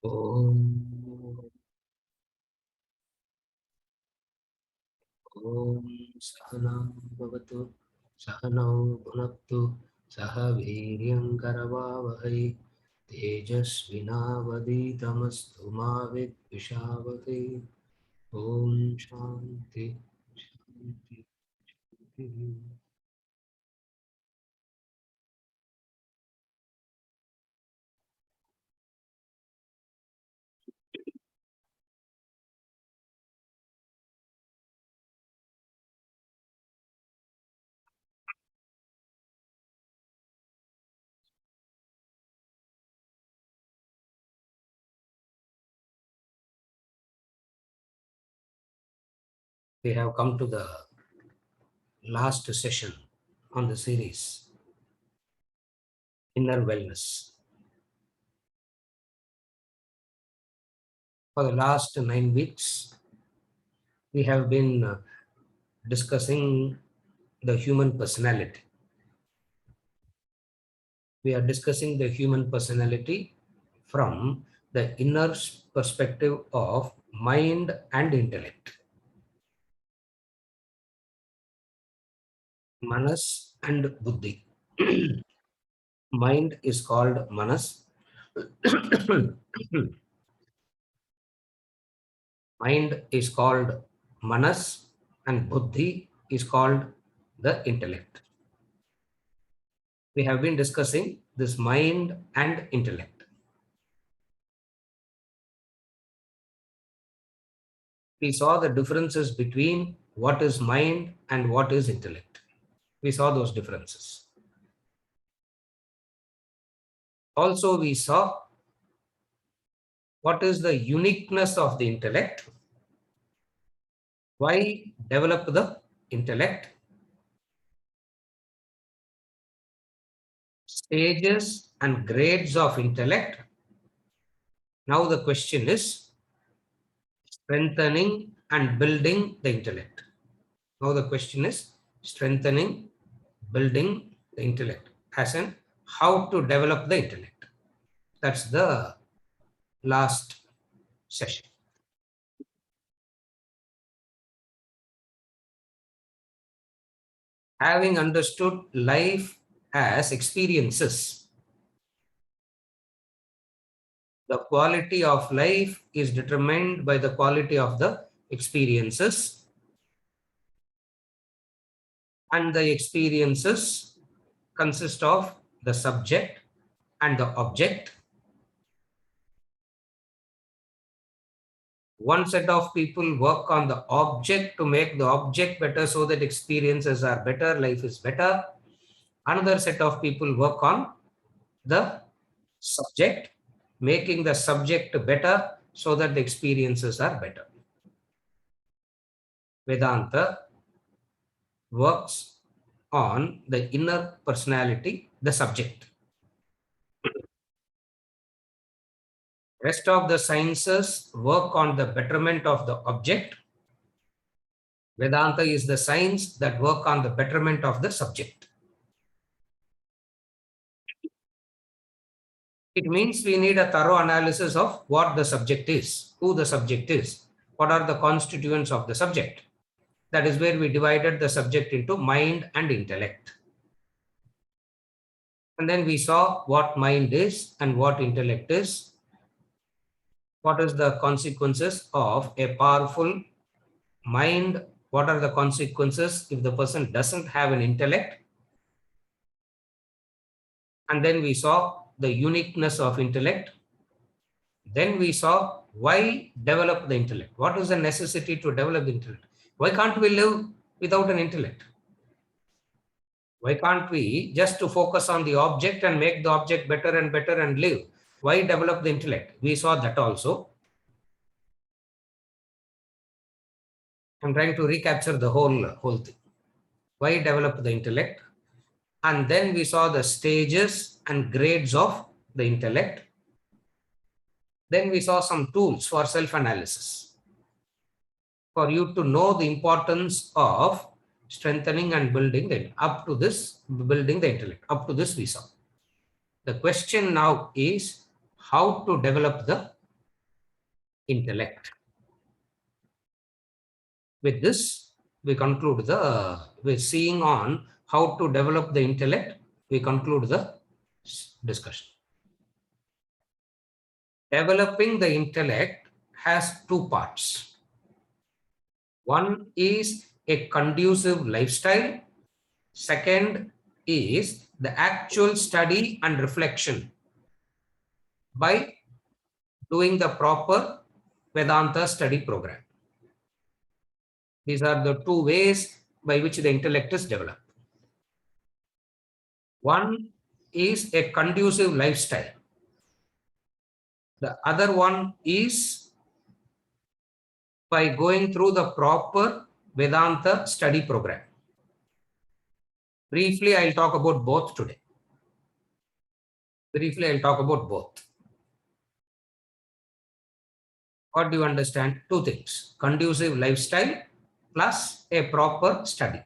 Om Om Sahana Bhavatu Sahanau Bhunaktu Saha Viryam Karavavahai Tejasvinavaditamastu ma Vidvishavahai. Om Shanti Shanti Shanti. We have come to the last session on the series Inner Wellness. For the last 9 weeks, we have been discussing the human personality. We are discussing the human personality from the inner perspective of mind and intellect. Manas and Buddhi. Mind is called Manas. Mind is called Manas and Buddhi is called the intellect. We have been discussing this mind and intellect. We saw the differences between what is mind and what is intellect. We saw those differences. Also, we saw what is the uniqueness of the intellect, why develop the intellect, stages and grades of intellect. Now the question is strengthening and building the intellect. Now the question is strengthening, building the intellect, as in how to develop the intellect. That's the last session. Having understood life as experiences, the quality of life is determined by the quality of the experiences, and the experiences consist of the subject and the object. One set of people work on the object to make the object better so that experiences are better, life is better. Another set of people work on the subject, making the subject better so that the experiences are better. Vedanta works on the inner personality, the subject. Rest of the sciences work on the betterment of the object. Vedanta is the science that work on the betterment of the subject. It means we need a thorough analysis of what the subject is, who the subject is, what are the constituents of the subject. That is where we divided the subject into mind and intellect. And then we saw what mind is and what intellect is. What is the consequences of a powerful mind? What are the consequences if the person doesn't have an intellect? And then we saw the uniqueness of intellect. Then we saw why develop the intellect. What is the necessity to develop the intellect? Why can't we live without an intellect? Why can't we just to focus on the object and make the object better and better and live? Why develop the intellect? We saw that also. I'm trying to recapture the whole thing. Why develop the intellect? And then we saw the stages and grades of the intellect. Then we saw some tools for self-analysis, for you to know the importance of strengthening and building the up to this building the intellect. Up to this we saw. The question now is how to develop the intellect. With this, we conclude we're seeing on how to develop the intellect. We conclude the discussion. Developing the intellect has two parts. One is a conducive lifestyle. Second is the actual study and reflection by doing the proper Vedanta study program. These are the two ways by which the intellect is developed. One is a conducive lifestyle. The other one is by going through the proper Vedanta study program. Briefly, I'll talk about both today. What do you understand? Two things: conducive lifestyle plus a proper study.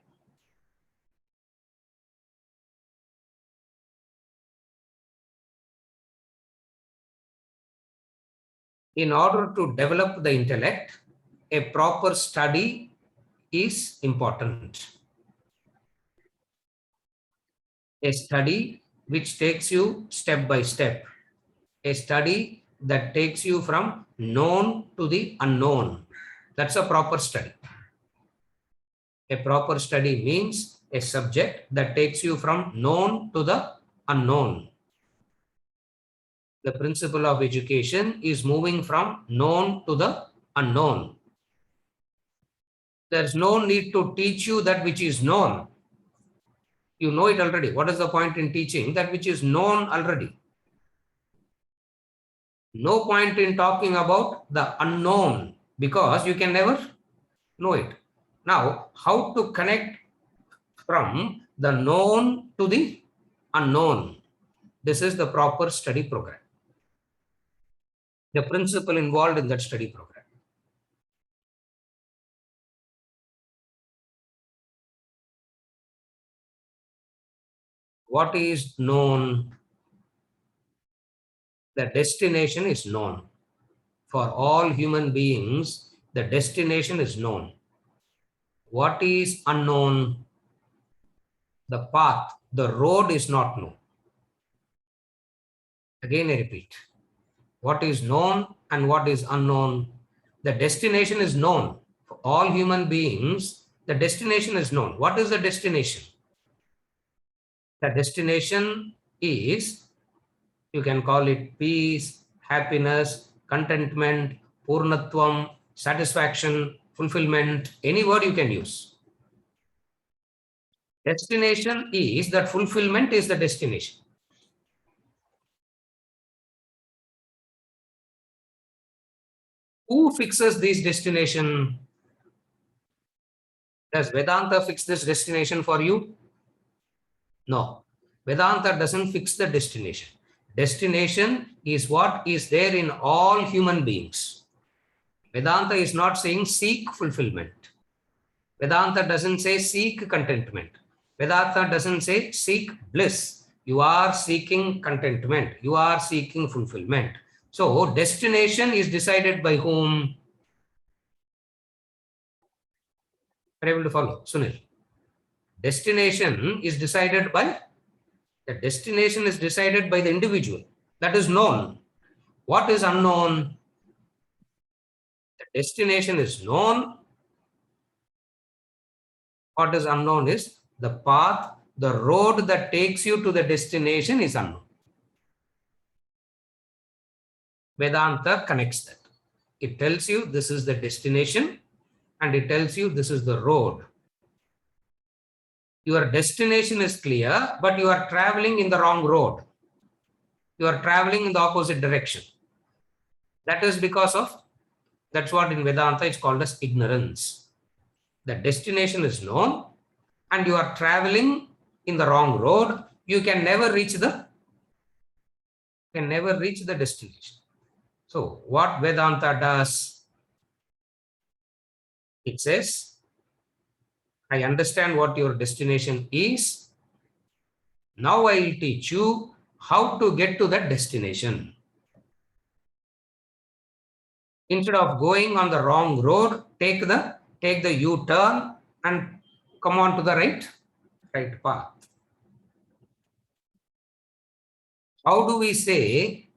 In order to develop the intellect, a proper study is important. A study which takes you step by step. A study that takes you from known to the unknown. That's a proper study. A proper study means a subject that takes you from known to the unknown. The principle of education is moving from known to the unknown. There's no need to teach you that which is known. You know it already. What is the point in teaching that which is known already? No point in talking about the unknown because you can never know it. Now, how to connect from the known to the unknown? This is the proper study program. The principle involved in that study program. What is known? The destination is known. For all human beings, the destination is known. What is unknown? The path, the road is not known. Again, I repeat. What is known and what is unknown? The destination is known. For all human beings, the destination is known. What is the destination? The destination is, you can call it peace, happiness, contentment, purnatvam, satisfaction, fulfillment, any word you can use. Destination is that fulfillment is the destination. Who fixes this destination? Does Vedanta fix this destination for you? No. Vedanta doesn't fix the destination. Destination is what is there in all human beings. Vedanta is not saying seek fulfillment. Vedanta doesn't say seek contentment. Vedanta doesn't say seek bliss. You are seeking contentment. You are seeking fulfillment. So destination is decided by whom? Are you able to follow, Sunil? Destination is decided by the individual. That is known. What is unknown? The destination is known. What is unknown is the path, the road that takes you to the destination is unknown. Vedanta connects that. It tells you this is the destination and it tells you this is the road. Your destination is clear, but you are traveling in the wrong road. You are traveling in the opposite direction. That is because of, that's what in Vedanta is called as ignorance. The destination is known and you are traveling in the wrong road. You can never reach the destination. So what Vedanta does, it says, I understand what your destination is. Now I will teach you how to get to that destination. Instead of going on the wrong road, take the U-turn and come on to the right path. How do we say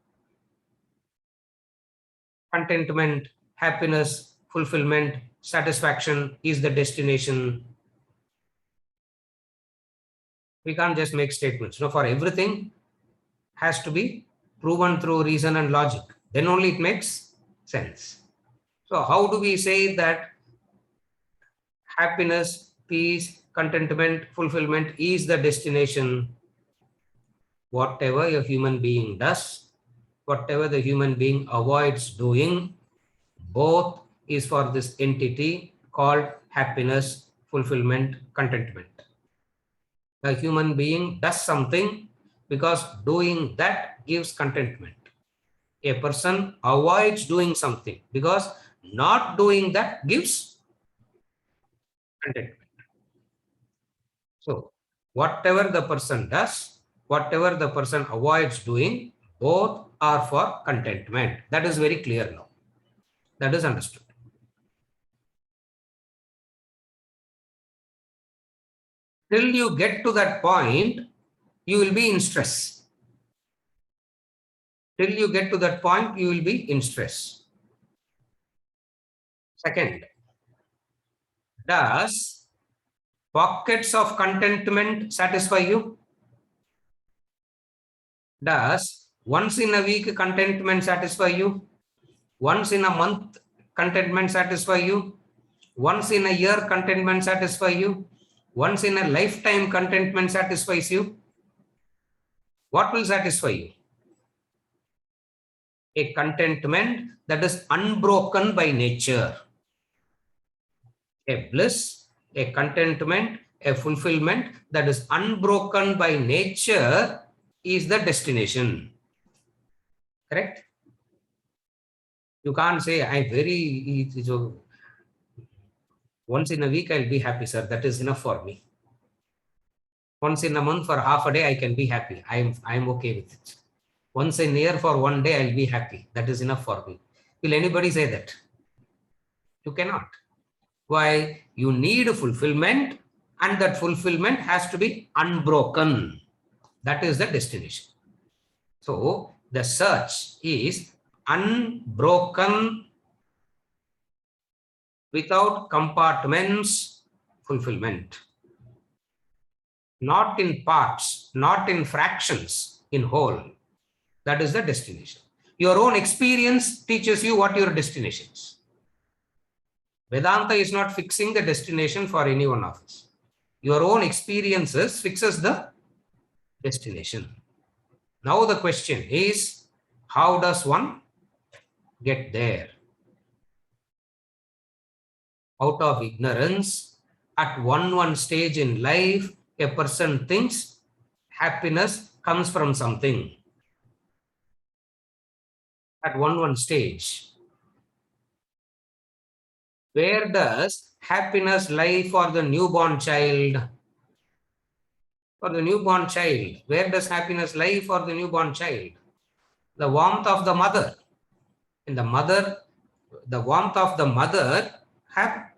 contentment, happiness, fulfillment, satisfaction is the destination? We can't just make statements. No, for everything has to be proven through reason and logic. Then only it makes sense. So how do we say that happiness, peace, contentment, fulfillment is the destination? Whatever a human being does, whatever the human being avoids doing, both is for this entity called happiness, fulfillment, contentment. A human being does something because doing that gives contentment. A person avoids doing something because not doing that gives contentment. So whatever the person does, whatever the person avoids doing, both are for contentment. That is very clear now. That is understood. Till you get to that point, you will be in stress. Till you get to that point, you will be in stress. Second, does pockets of contentment satisfy you? Does once in a week contentment satisfy you? Once in a month contentment satisfy you? Once in a year contentment satisfy you? Once in a lifetime contentment satisfies you? What will satisfy you? A contentment that is unbroken by nature. A bliss, a contentment, a fulfillment that is unbroken by nature is the destination. Correct? You can't say, I very, once in a week I'll be happy, sir. That is enough for me. Once in a month for half a day I can be happy. I'm okay with it. Once in a year for one day I'll be happy. That is enough for me. Will anybody say that? You cannot. Why? You need a fulfillment, and that fulfillment has to be unbroken. That is the destination. So the search is unbroken, without compartments, fulfillment. Not in parts, not in fractions, in whole. That is the destination. Your own experience teaches you what your destination is. Vedanta is not fixing the destination for any one of us. Your own experiences fixes the destination. Now the question is, how does one get there? Out of ignorance, at one stage in life, a person thinks happiness comes from something. At one stage. Where does happiness lie for the newborn child? For the newborn child, where does happiness lie for the newborn child? The warmth of the mother. In the mother, the warmth of the mother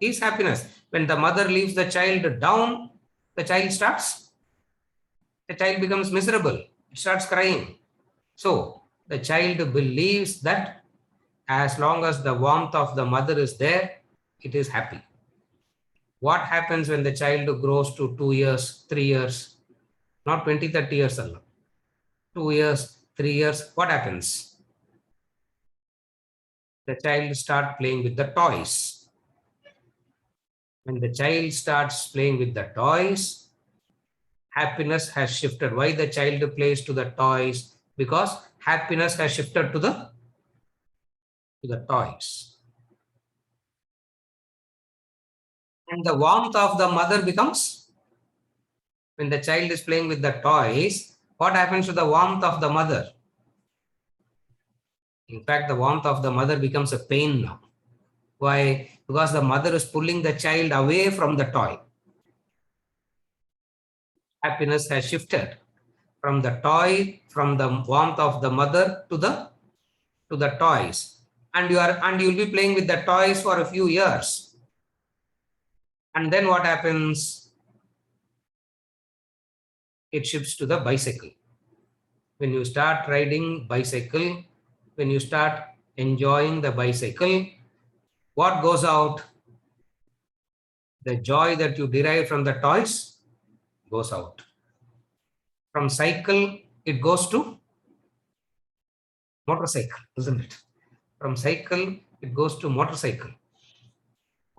is happiness. When the mother leaves the child down, the child becomes miserable. It starts crying. So the child believes that as long as the warmth of the mother is there, it is happy. What happens when the child grows to 2 years, 3 years, not 20, 30 years alone? 2 years, 3 years, what happens? The child starts playing with the toys. When the child starts playing with the toys, happiness has shifted. Why the child plays to the toys? Because happiness has shifted to the toys. And the warmth of the mother becomes, when the child is playing with the toys, what happens to the warmth of the mother? In fact, the warmth of the mother becomes a pain now. Why? Because the mother is pulling the child away from the toy. Happiness has shifted from the toy, from the warmth of the mother to the toys. and you'll be playing with the toys for a few years. And then what happens? It shifts to the bicycle. When you start riding bicycle, when you start enjoying the bicycle, what goes out? The joy that you derive from the toys goes out. From cycle, it goes to motorcycle, isn't it? From cycle, it goes to motorcycle.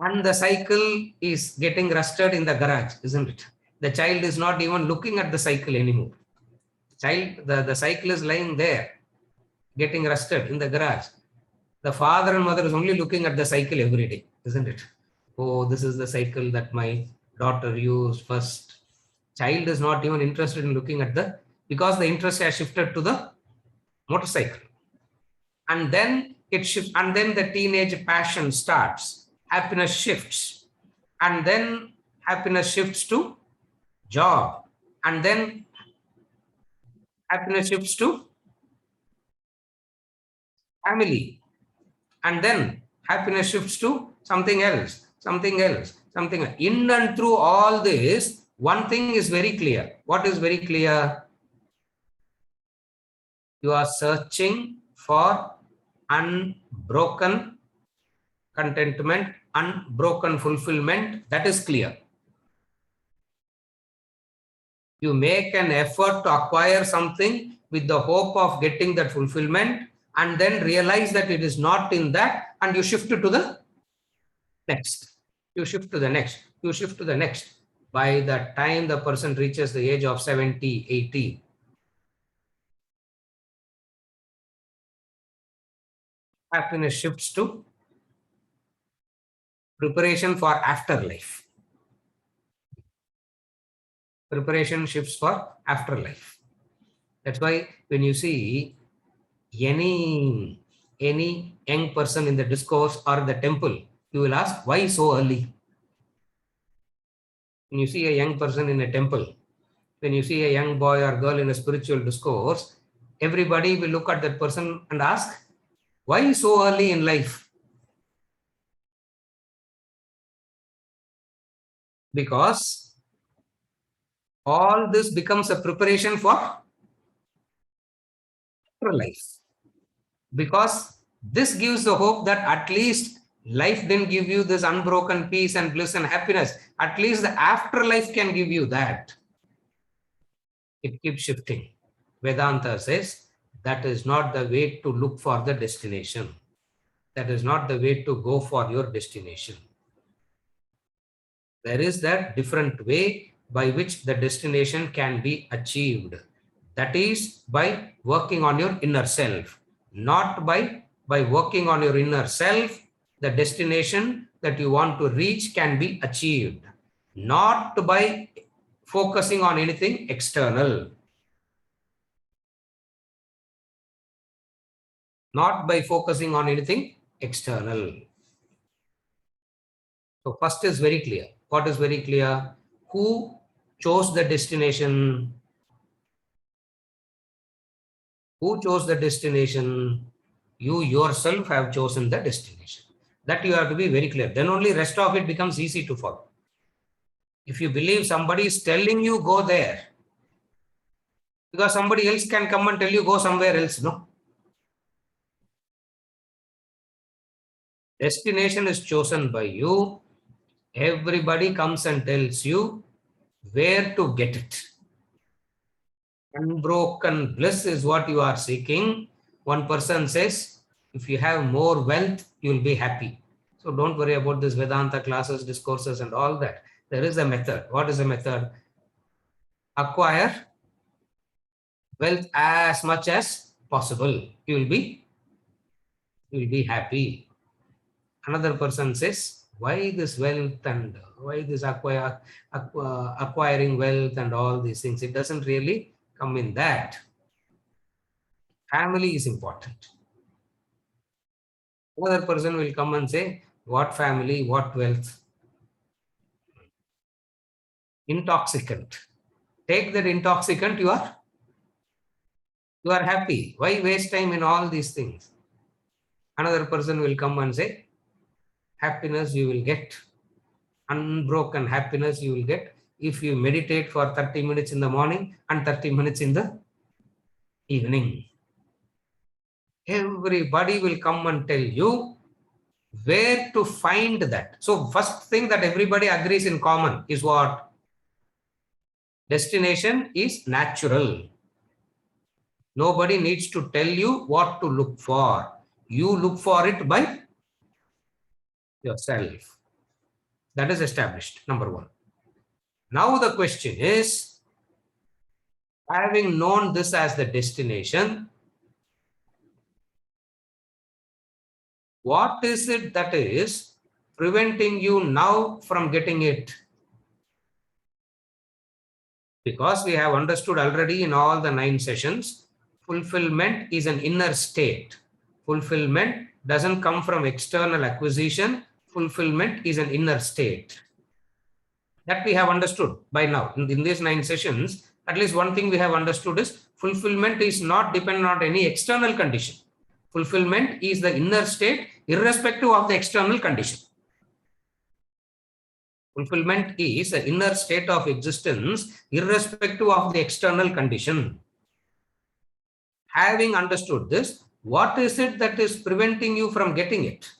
And the cycle is getting rusted in the garage, isn't it? The child is not even looking at the cycle anymore. The cycle is lying there, getting rusted in the garage. The father and mother is only looking at the cycle every day, isn't it? Oh, this is the cycle that my daughter used first. Child is not even interested in looking at because the interest has shifted to the motorcycle. And then it shifts, and then the teenage passion starts. Happiness shifts. And then happiness shifts to job. And then happiness shifts to family. And then happiness shifts to something else, something else, something else. In and through all this, one thing is very clear. What is very clear? You are searching for unbroken contentment, unbroken fulfillment. That is clear. You make an effort to acquire something with the hope of getting that fulfillment, and then realize that it is not in that, and you shift to the next. You shift to the next. You shift to the next. By the time the person reaches the age of 70, 80, happiness shifts to preparation for afterlife. Preparation shifts for afterlife. That's why when you see any young person in the discourse or the temple, you will ask, why so early? When you see a young person in a temple, when you see a young boy or girl in a spiritual discourse, everybody will look at that person and ask, why so early in life? Because all this becomes a preparation for life. Because this gives the hope that at least life didn't give you this unbroken peace and bliss and happiness. At least the afterlife can give you that. It keeps shifting. Vedanta says that is not the way to look for the destination. That is not the way to go for your destination. There is that different way by which the destination can be achieved. That is by working on your inner self. Not by working on your inner self, the destination that you want to reach can be achieved. Not by focusing on anything external. Not by focusing on anything external. So first is very clear. What is very clear? Who chose the destination? Who chose the destination? You yourself have chosen the destination. That you have to be very clear. Then only rest of it becomes easy to follow. If you believe somebody is telling you go there, because somebody else can come and tell you go somewhere else, no? Destination is chosen by you. Everybody comes and tells you where to get it. Unbroken bliss is what you are seeking. One person says, if you have more wealth, you will be happy. So don't worry about this Vedanta classes, discourses and all that. There is a method. What is the method? Acquire wealth as much as possible. You will be happy. Another person says, why this wealth and why this acquiring wealth and all these things? It doesn't really come in that. Family is important. Another person will come and say, what family, what wealth? Intoxicant. Take that intoxicant, you are happy. Why waste time in all these things? Another person will come and say, happiness you will get, unbroken happiness you will get if you meditate for 30 minutes in the morning and 30 minutes in the evening. Everybody will come and tell you where to find that. So first thing that everybody agrees in common is what? Destination is natural. Nobody needs to tell you what to look for. You look for it by yourself. That is established, number one. Now the question is, having known this as the destination, what is it that is preventing you now from getting it? Because we have understood already in all the 9 sessions, fulfillment is an inner state. Fulfillment doesn't come from external acquisition. Fulfillment is an inner state. That we have understood by now. In these 9 sessions, at least one thing we have understood is fulfillment is not dependent on any external condition. Fulfillment is the inner state irrespective of the external condition. Fulfillment is the inner state of existence irrespective of the external condition. Having understood this, what is it that is preventing you from getting it?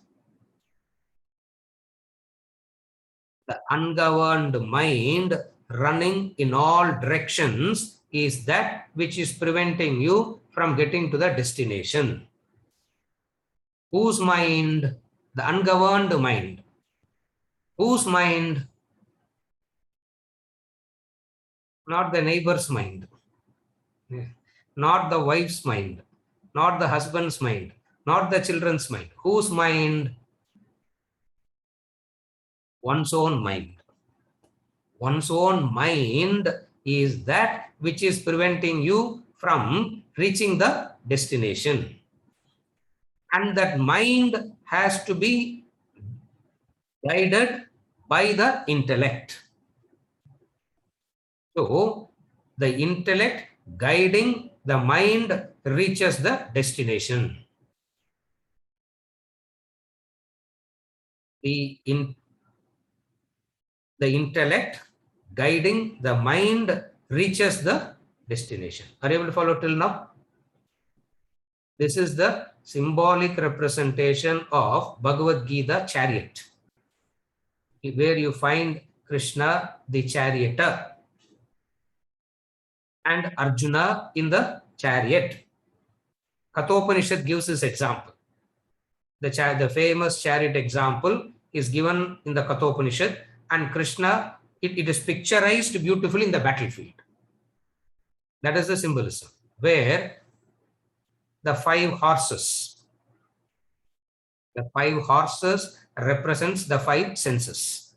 The ungoverned mind running in all directions is that which is preventing you from getting to the destination. Whose mind? The ungoverned mind. Whose mind? Not the neighbor's mind, not the wife's mind, not the husband's mind, not the children's mind. Whose mind? One's own mind. One's own mind is that which is preventing you from reaching the destination. And that mind has to be guided by the intellect. So, the intellect guiding the mind reaches the destination. The intellect guiding the mind reaches the destination. Are you able to follow till now? This is the symbolic representation of Bhagavad Gita chariot, where you find Krishna the charioteer and Arjuna in the chariot. Kathopanishad gives this example. The famous chariot example is given in the Kathopanishad, and Krishna, it is picturized beautifully in the battlefield. That is the symbolism, where the 5 horses represents the 5 senses.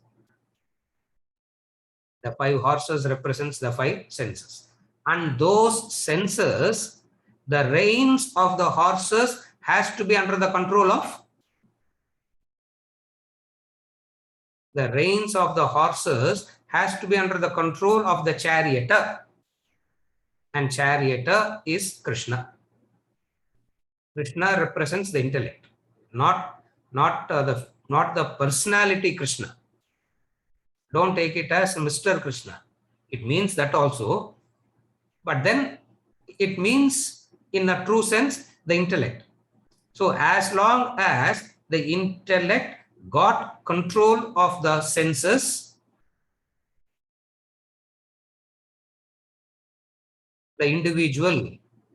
The 5 horses represents the 5 senses. And those senses, the reins of the horses has to be under the control of the reins of the horses has to be under the control of the charioteer. And charioteer is Krishna. Krishna represents the intellect, not the personality Krishna. Don't take it as Mr. Krishna. It means that also, but then it means in a true sense the intellect. So as long as the intellect got control of the senses, the individual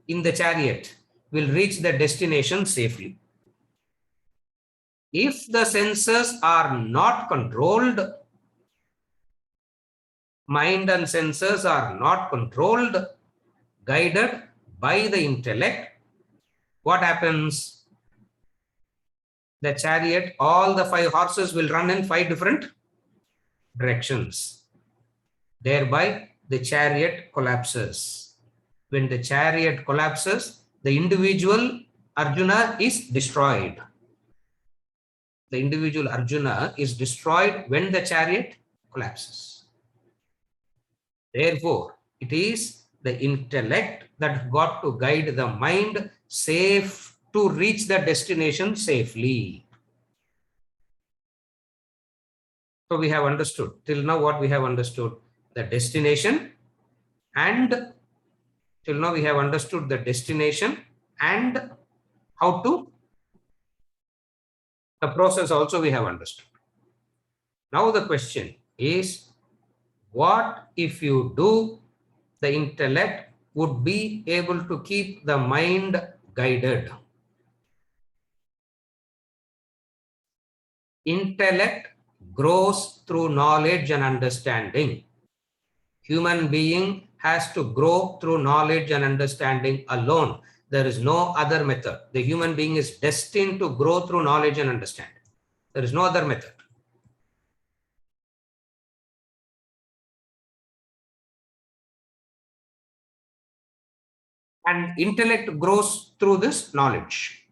in the chariot will reach the destination safely. If the senses are not controlled, mind and senses are not controlled, guided by the intellect, what happens? The chariot, all the 5 horses will run in 5 different directions. Thereby, the chariot collapses. When the chariot collapses, the individual Arjuna is destroyed. The individual Arjuna is destroyed when the chariot collapses. Therefore, it is the intellect that got to guide the mind safe to reach the destination safely. So we have understood till now what we have understood, the destination, and till now we have understood the destination and how to, the process also we have understood. Now the question is, what if you do, the intellect would be able to keep the mind guided? Intellect grows through knowledge and understanding. Human being has to grow through knowledge and understanding alone. There is no other method. The human being is destined to grow through knowledge and understanding. There is no other method. And intellect grows through this knowledge.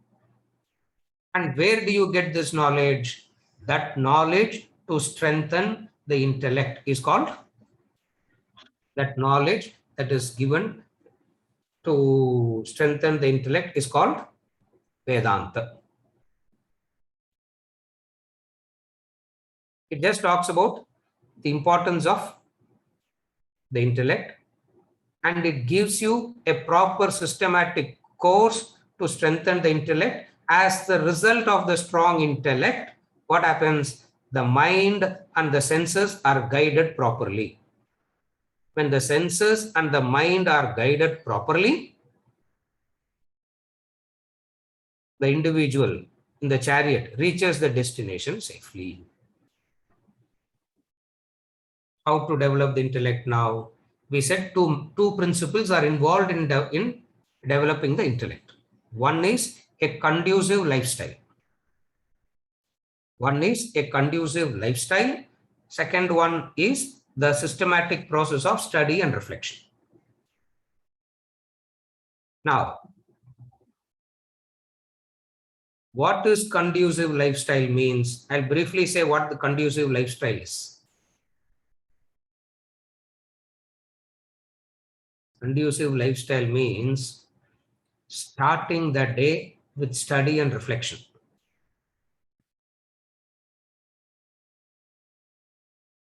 And where do you get this knowledge? That knowledge to strengthen the intellect is called, that knowledge that is given to strengthen the intellect is called Vedanta. It just talks about the importance of the intellect, and it gives you a proper systematic course to strengthen the intellect. As the result of the strong intellect, what happens? The mind and the senses are guided properly. When the senses and the mind are guided properly, the individual in the chariot reaches the destination safely. How to develop the intellect now? We said two principles are involved in developing the intellect. One is a conducive lifestyle. One is a conducive lifestyle. Second one is the systematic process of study and reflection. Now, what is conducive lifestyle means? I'll briefly say what the conducive lifestyle is. Conducive lifestyle means starting the day with study and reflection.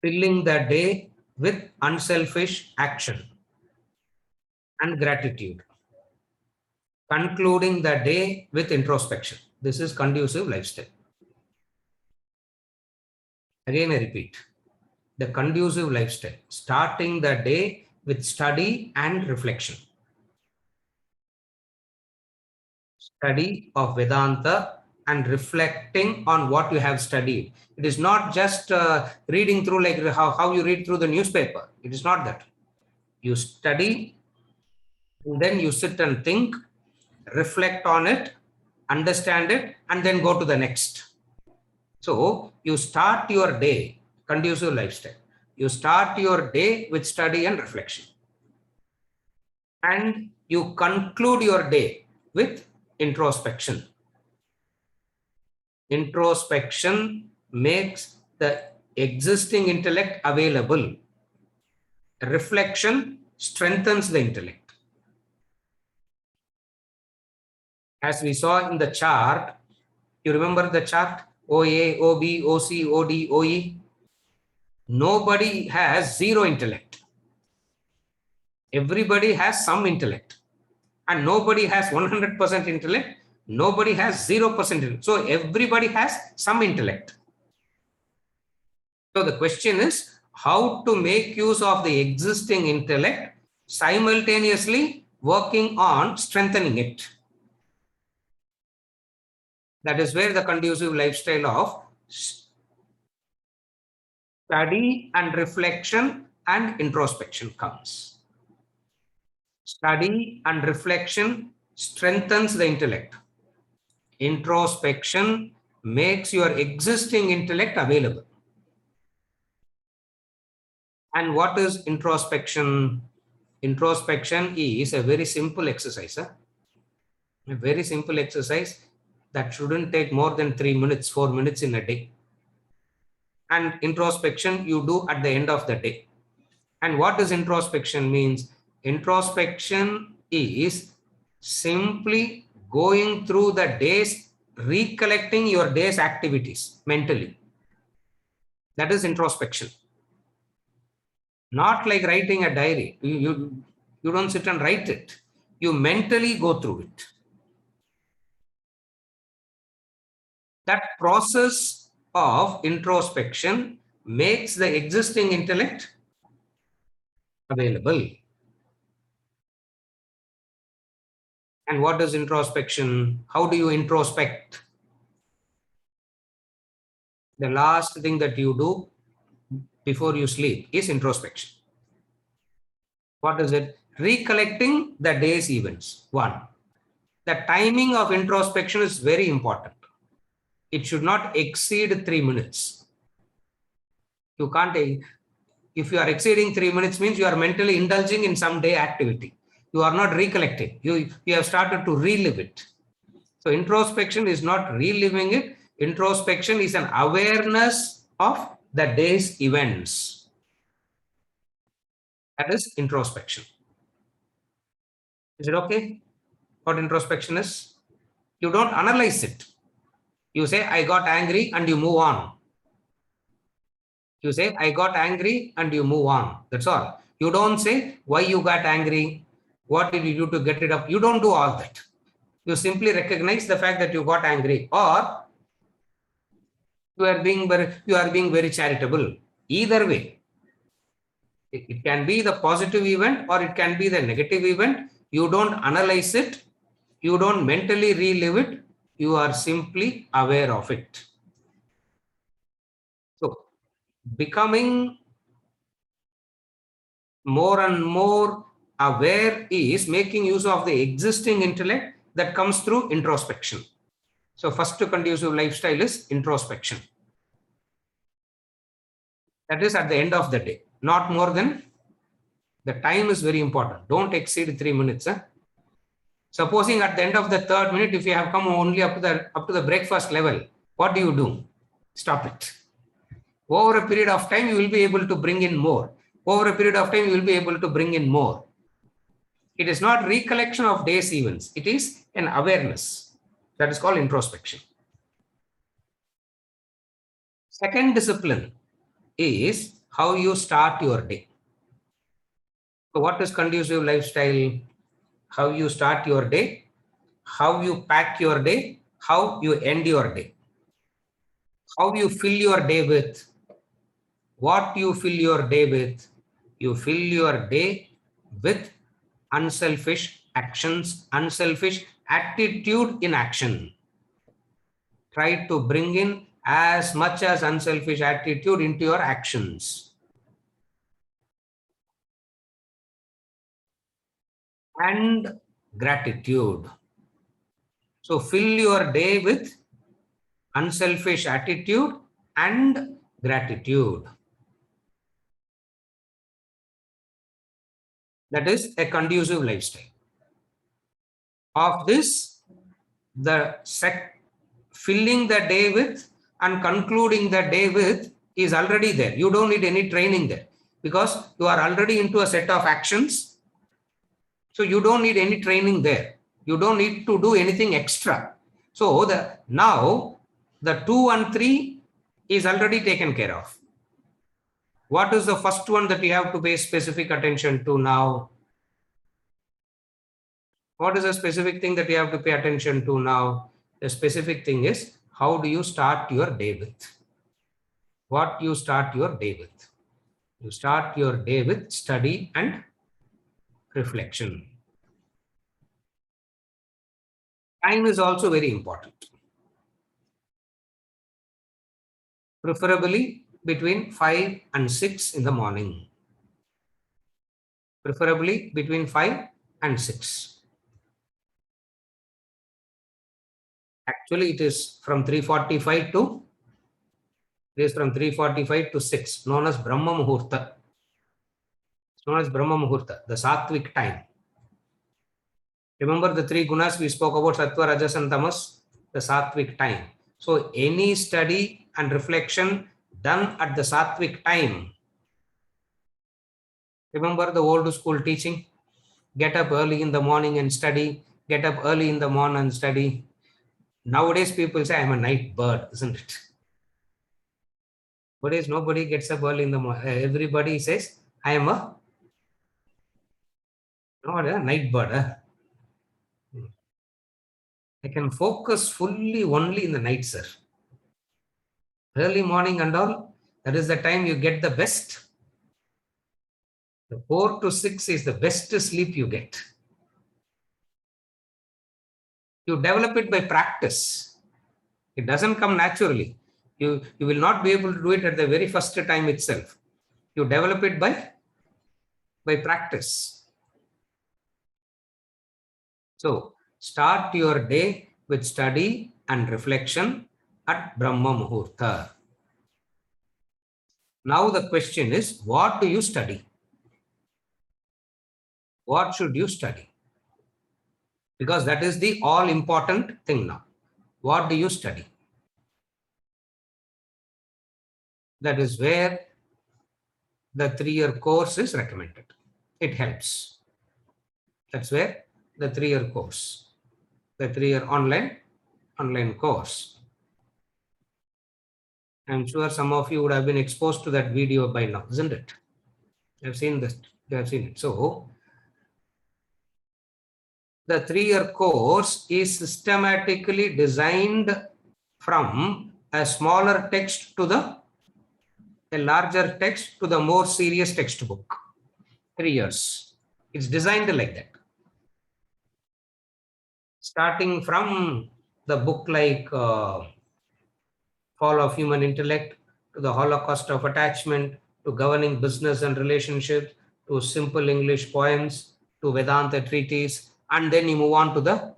Filling the day with unselfish action and gratitude. Concluding the day with introspection. This is conducive lifestyle. Again, I repeat, the conducive lifestyle, starting the day with study and reflection. Study of Vedanta and reflecting on what you have studied. It is not just reading through like how you read through the newspaper. It is not that. You study, and then you sit and think, reflect on it, understand it, and then go to the next. So you start your day, conducive lifestyle. You start your day with study and reflection. And you conclude your day with introspection. Introspection makes the existing intellect available. Reflection strengthens the intellect. As we saw in the chart, you remember the chart? OA, OB, OC, OD, OE. Nobody has zero intellect. Everybody has some intellect. And nobody has 100% intellect. Nobody has 0% intellect. So everybody has some intellect. So the question is how to make use of the existing intellect, simultaneously working on strengthening it. That is where the conducive lifestyle of study and reflection and introspection comes. Study and reflection strengthens the intellect. Introspection makes your existing intellect available. And what is introspection? Introspection is a very simple exercise. A very simple exercise that shouldn't take more than 3 minutes, 4 minutes in a day. And introspection you do at the end of the day. And what does introspection means? Introspection is simply going through the days, recollecting your day's activities mentally. That is introspection. Not like writing a diary. You don't sit and write it. You mentally go through it. That process of introspection makes the existing intellect available. And what is introspection? How do you introspect? The last thing that you do before you sleep is introspection. What is it? Recollecting the day's events. One, the timing of introspection is very important. It should not exceed 3 minutes. You can't, if you are exceeding 3 minutes, means you are mentally indulging in some day activity. You are not recollecting. You have started to relive it. So introspection is not reliving it. Introspection is an awareness of the day's events. That is introspection. Is it okay? What introspection is? You don't analyze it. You say, I got angry, and you move on. You say, I got angry, and you move on. That's all. You don't say why you got angry. What did you do to get it up? You don't do all that. You simply recognize the fact that you got angry, or you are being very charitable. Either way, it can be the positive event or it can be the negative event. You don't analyze it. You don't mentally relive it. You are simply aware of it. So, becoming more and more aware is making use of the existing intellect that comes through introspection. So, first conducive lifestyle is introspection. That is at the end of the day, not more than, the time is very important. Don't exceed 3 minutes. Supposing at the end of the 3rd minute, if you have come only up to the breakfast level, what do? Stop it. Over a period of time, you will be able to bring in more. Over a period of time, you will be able to bring in more. It is not recollection of day's events. It is an awareness. That is called introspection. Second discipline is how you start your day. So what is conducive lifestyle? How you start your day, how you pack your day, how you end your day, how you fill your day with. What you fill your day with? You fill your day with unselfish actions, unselfish attitude in action. Try to bring in as much as unselfish attitude into your actions. And gratitude. So fill your day with unselfish attitude and gratitude. That is a conducive lifestyle. Of this, the filling the day with and concluding the day with is already there. You don't need any training there because you are already into a set of actions. So you don't need any training there. You don't need to do anything extra. So now the 2 and 3 is already taken care of. What is the first one that you have to pay specific attention to now? What is a specific thing that you have to pay attention to now? The specific thing is, how do you start your day with? What you start your day with? You start your day with study and reflection. Time is also very important. Preferably between 5 and 6 in the morning. Preferably between 5 and 6. Actually, it is from 3:45 to, it is from 3:45 to 6, known as Brahma Muhurta. It's known as Brahma Muhurta, the Sattvic time. Remember the 3 gunas we spoke about, Sattva, Rajas and Tamas, the Sattvic time. So any study and reflection done at the Sattvic time. Remember the old school teaching? Get up early in the morning and study. get up early in the morning and study. Nowadays, people say, I'm a night bird, isn't it? Nowadays, nobody gets up early in the morning. Everybody says, I am a, not a night bird. I can focus fully only in the night, sir. Early morning and all, that is the time you get the best. The 4 to 6 is the best sleep you get. You develop it by practice. It doesn't come naturally. You will not be able to do it at the very first time itself. You develop it by practice. So start your day with study and reflection at Brahma Muhurta. Now the question is, what do you study? What should you study? Because that is the all important thing now. What do you study? That is where the 3-year course is recommended. It helps. That's where the 3-year course, the 3-year online course. I'm sure some of you would have been exposed to that video by now, isn't it? I've seen this. You have seen it. So the 3-year course is systematically designed from a smaller text to a larger text to the more serious textbook. 3 years. It's designed like that. Starting from the book like Fall of Human Intellect, to the Holocaust of Attachment, to Governing Business and Relationships, to Simple English Poems, to Vedanta Treatise, and then you move on to the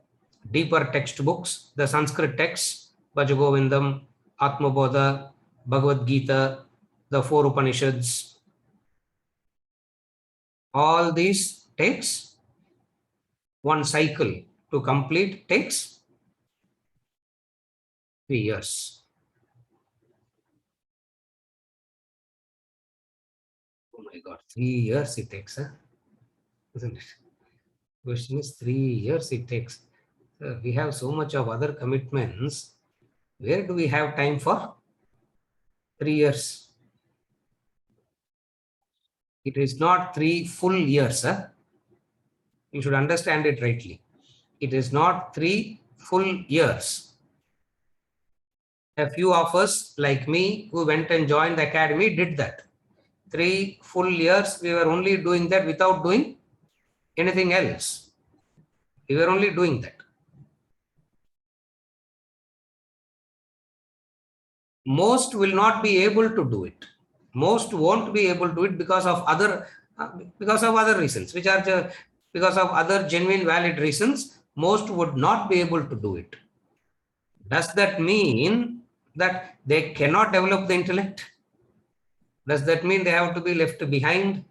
deeper textbooks, the Sanskrit texts, Bhajagovindam, Atmabodha, Bhagavad Gita, the 4 Upanishads. All these takes one cycle to complete takes 3 years. Oh my God, 3 years it takes, huh? Isn't it? Question is 3 years it takes. We have so much of other commitments. Where do we have time for 3 years? It is not 3 full years. Huh? You should understand it rightly. It is not 3 full years. A few of us, like me, who went and joined the academy, did that. 3 full years, we were only doing that without doing anything else. We were only doing that. Most will not be able to do it. Most won't be able to do it because of other reasons, which are because of other genuine valid reasons. Most would not be able to do it. Does that mean that they cannot develop the intellect? Does that mean they have to be left behind?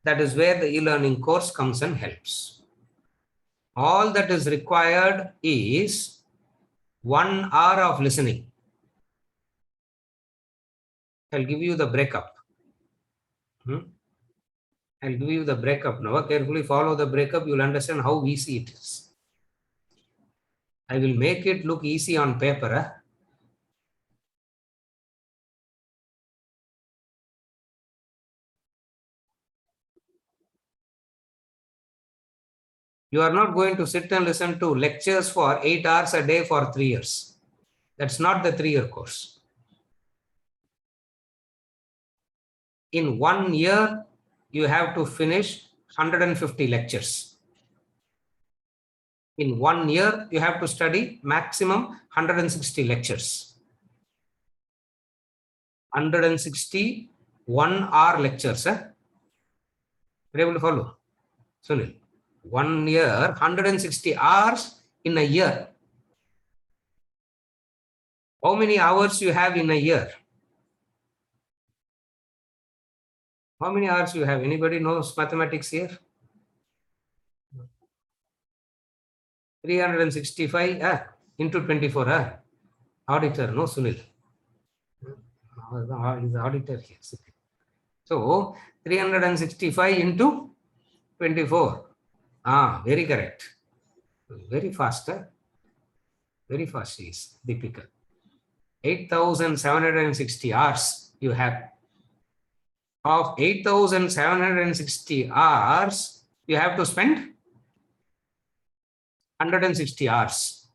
That is where the e-learning course comes and helps. All that is required is 1 hour of listening. I'll give you the breakup. I'll give you the breakup now. Carefully follow the breakup. You'll understand how easy it is. I will make it look easy on paper. Huh? You are not going to sit and listen to lectures for 8 hours a day for 3 years. That's not the 3-year course. In 1 year, you have to finish 150 lectures. In 1 year, you have to study maximum 160 lectures. 160 1-hour lectures. Huh? You're able to follow? Sunil, 1 year, 160 hours in a year. How many hours you have in a year? How many hours you have? Anybody knows mathematics here? 365 into 24. Auditor, no, Sunil. Is the auditor here. So 365 into 24. Very correct. Very fast, huh? Very fast is Deepika. 8,760 hours you have. Of 8,760 hours, you have to spend 160 hours.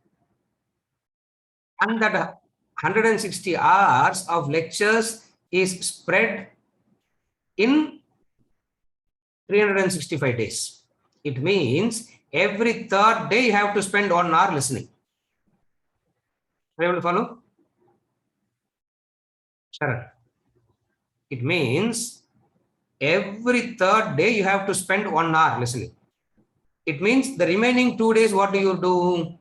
And that 160 hours of lectures is spread in 365 days. It means every third day you have to spend 1 hour listening. Are you able to follow? Sure. It means every third day you have to spend 1 hour listening. It means the remaining 2 days, what do?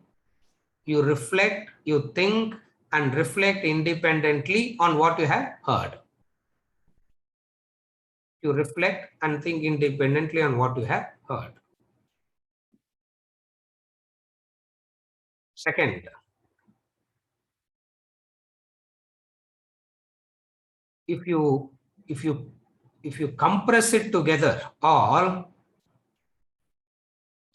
You reflect, you think, and reflect independently on what you have heard. You reflect and think independently on what you have heard. Second, if you compress it together, all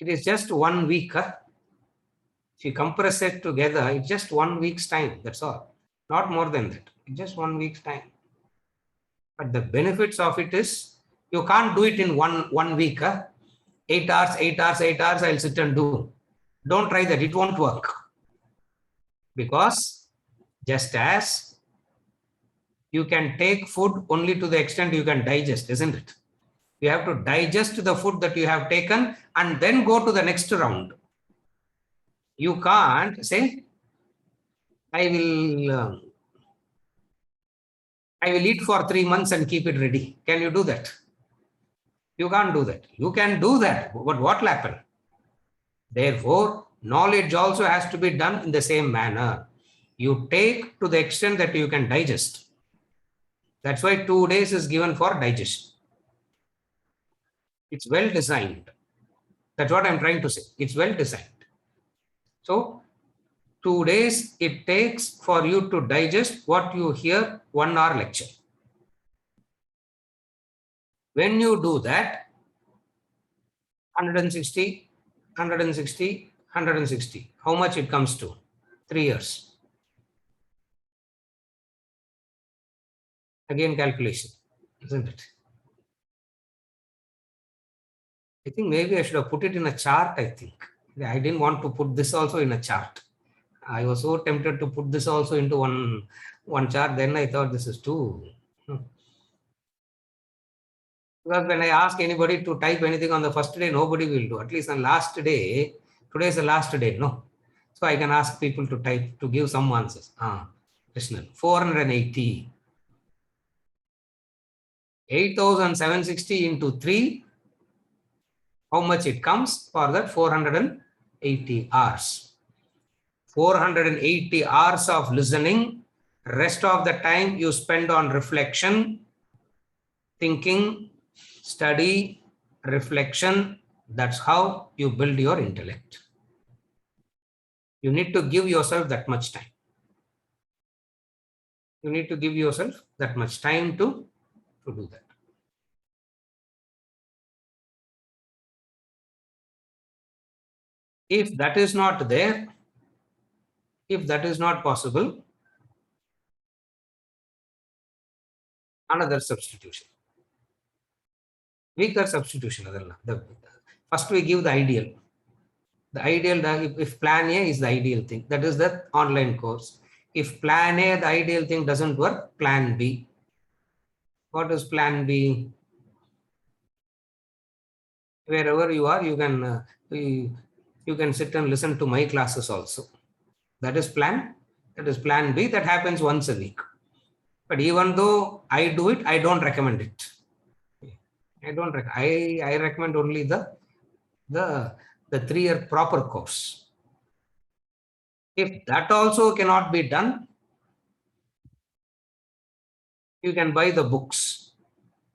it is just 1 week. If you compress it together, it's just 1 week's time. That's all. Not more than that. It's just 1 week's time. But the benefits of it is you can't do it in one week. 8 hours, 8 hours, 8 hours, I'll sit and do. Don't try that. It won't work. Because just as you can take food only to the extent you can digest, isn't it? You have to digest the food that you have taken and then go to the next round. You can't say, I will eat for 3 months and keep it ready. Can you do that? You can't do that. You can do that, but what will happen? Therefore, knowledge also has to be done in the same manner. You take to the extent that you can digest. That's why 2 days is given for digestion. It's well designed. That's what I'm trying to say. It's well designed. So 2 days it takes for you to digest what you hear 1 hour lecture. When you do that, 160, 160, 160, how much it comes to? 3 years. Again, calculation, isn't it? I think maybe I should have put it in a chart, I think. I didn't want to put this also in a chart. I was so tempted to put this also into one chart. Then I thought this is too. Because when I ask anybody to type anything on the first day, nobody will do. At least on last day, today is the last day, no? So I can ask people to type, to give some answers. Krishnan, 480. 8,760 into 3. How much it comes for that? 480 hours. 480 hours of listening. Rest of the time you spend on reflection, thinking, study, reflection. That's how you build your intellect. You need to give yourself that much time. You need to give yourself that much time to do that. If that is not there, if that is not possible, another substitution. Weaker substitution. First we give the ideal. The ideal, if plan A is the ideal thing, that is the online course. If plan A, the ideal thing doesn't work, plan B. What is plan B? Wherever you are, you can sit and listen to my classes also. That is plan B. That happens once a week. But even though I do it, I don't recommend it. I recommend only the 3-year proper course. If that also cannot be done, you can buy the books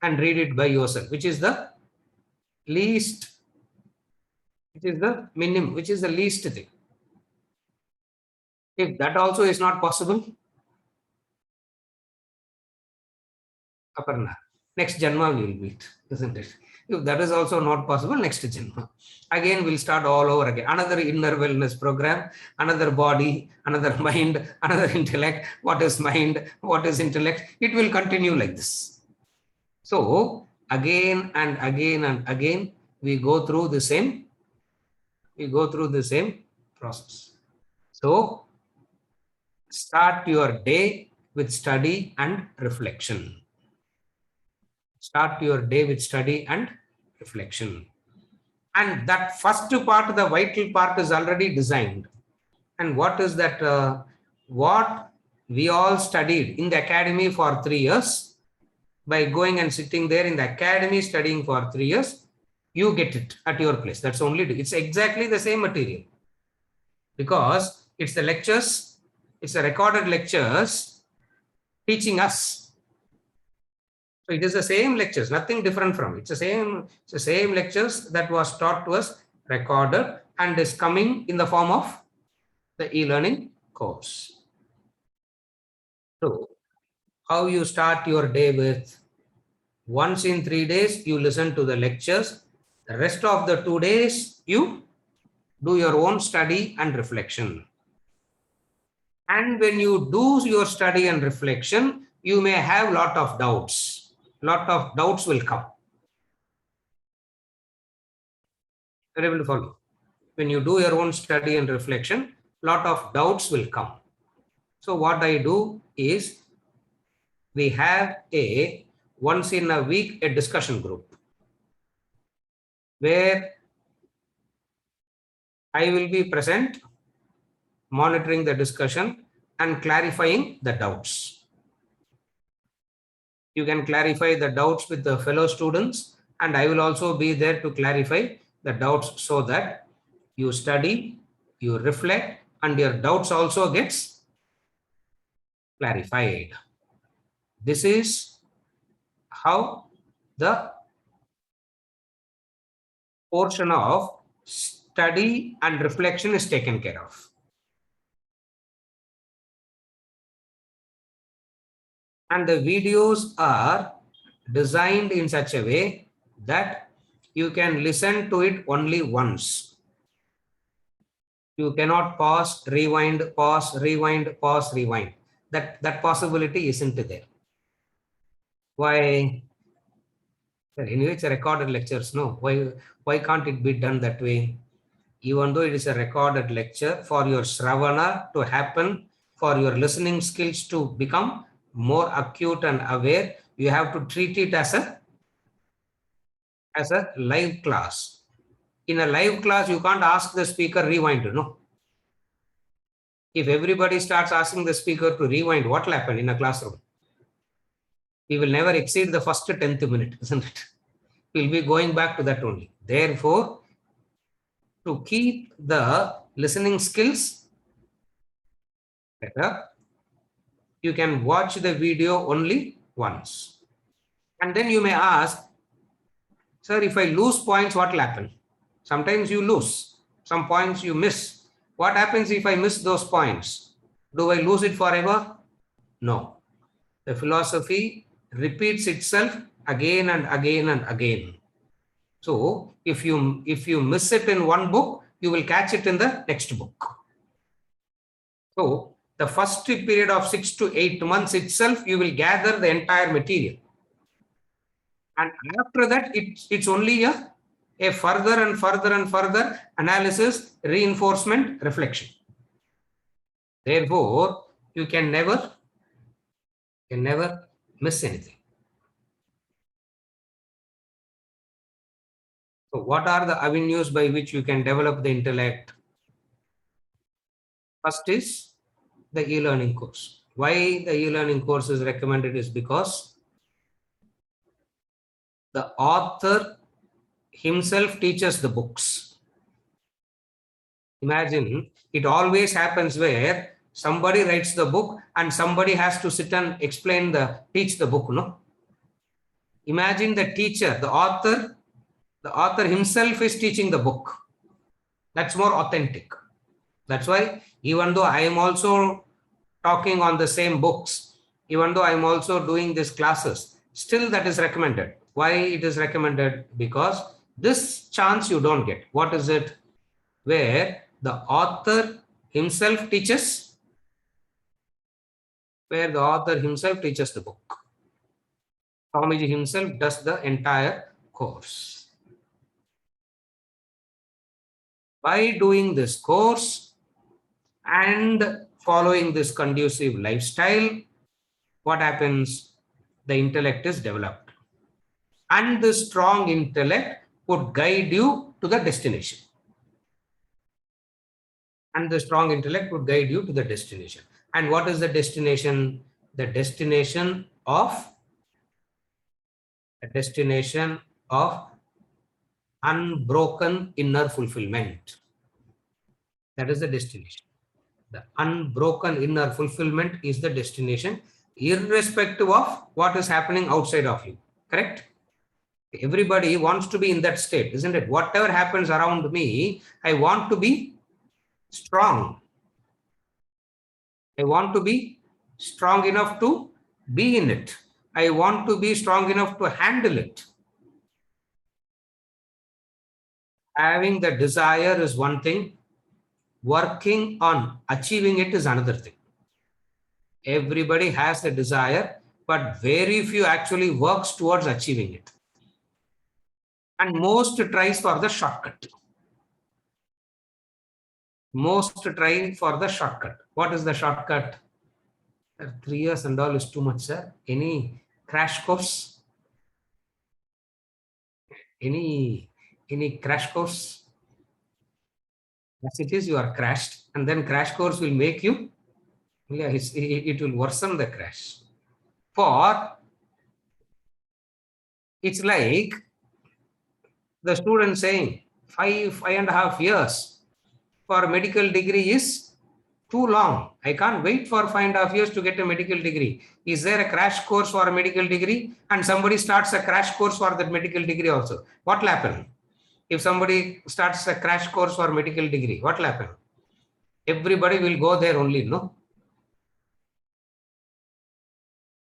and read it by yourself, which is the least, which is the minimum, which is the least thing. If that also is not possible, Aparna, next Janma we will meet, isn't it? If that is also not possible, next Janma. Again, we'll start all over again. Another inner wellness program, another body, another mind, another intellect. What is mind? What is intellect? It will continue like this. So again and again and again, we go through the same process. So start your day with study and reflection. Start your day with study and reflection. And that first part, the vital part, is already designed. And what is that? What we all studied in the academy for 3 years, by going and sitting there in the academy studying for 3 years, you get it at your place. That's only, it's exactly the same material, because it's the lectures, it's the recorded lectures teaching us. So it is the same lectures, nothing different from it. It's the same lectures that was taught to us, recorded, and is coming in the form of the e-learning course. So how you start your day with, once in 3 days, you listen to the lectures. The rest of the 2 days, you do your own study and reflection. And when you do your study and reflection, you may have lot of doubts. Lot of doubts will come. You're able to follow? When you do your own study and reflection, lot of doubts will come. So what I do is, we have a once in a week a discussion group, where I will be present, monitoring the discussion and clarifying the doubts. You can clarify the doubts with the fellow students, and I will also be there to clarify the doubts, so that you study, you reflect, and your doubts also gets clarified. This is how the portion of study and reflection is taken care of. And the videos are designed in such a way that you can listen to it only once. You cannot pause, rewind, pause, rewind, pause, rewind. That possibility isn't there. Why? Anyway, it's a recorded lectures. No, why can't it be done that way? Even though it is a recorded lecture, for your Shravana to happen, for your listening skills to become more acute and aware, you have to treat it as a live class. In a live class, you can't ask the speaker rewind, no. If everybody starts asking the speaker to rewind, what will happen in a classroom? We will never exceed the first 10th minute, isn't it? We'll be going back to that only. Therefore, to keep the listening skills better, you can watch the video only once. And then you may ask, sir, if I lose points, what will happen? Sometimes you lose, some points you miss. What happens if I miss those points? Do I lose it forever? No. The philosophy repeats itself again and again and again. So if you miss it in one book, you will catch it in the next book. So the first period of 6 to 8 months itself, you will gather the entire material. And after that, it's only a further and further and further analysis, reinforcement, reflection. Therefore, you can never miss anything. So what are the avenues by which you can develop the intellect? First is the e-learning course. Why the e-learning course is recommended is because the author himself teaches the books. Imagine, it always happens where somebody writes the book and somebody has to sit and teach the book, no? Imagine the teacher, the author himself is teaching the book. That's more authentic. That's why, even though I am also talking on the same books, even though I am also doing these classes, still that is recommended. Why it is recommended? Because this chance you don't get. What is it? Where the author himself teaches, the book. Swamiji himself does the entire course. By doing this course and following this conducive lifestyle, what happens? The intellect is developed. And the strong intellect would guide you to the destination. And the strong intellect would guide you to the destination. And what is the destination? The destination of unbroken inner fulfillment. That is the destination. The unbroken inner fulfillment is the destination, irrespective of what is happening outside of you. Correct? Everybody wants to be in that state, isn't it? Whatever happens around me, I want to be strong. I want to be strong enough to be in it. I want to be strong enough to handle it. Having the desire is one thing. Working on achieving it is another thing. Everybody has the desire, but very few actually works towards achieving it. And most tries for the shortcut. Most try for the shortcut. What is the shortcut? 3 years and all is too much, sir. Any crash course? Any crash course? As it is, you are crashed, and then crash course will make you, it will worsen the crash. It's like the student saying 5.5 years for a medical degree is too long. I can't wait for 5.5 years to get a medical degree. Is there a crash course for a medical degree? And somebody starts a crash course for that medical degree also. What will happen? If somebody starts a crash course for medical degree, what will happen? Everybody will go there only, no?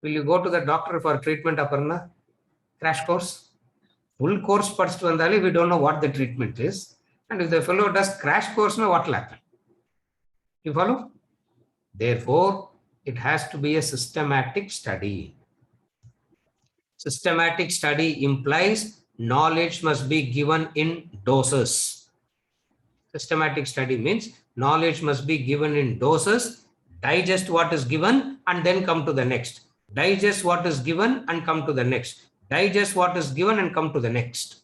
Will you go to the doctor for treatment, Aparna? Crash course? Full course first vandali, we don't know what the treatment is. And if the fellow does crash course, no, what will happen? You follow? Therefore, it has to be a systematic study. Systematic study implies knowledge must be given in doses. Systematic study means knowledge must be given in doses, digest what is given and then come to the next. Digest what is given and come to the next. Digest what is given and come to the next.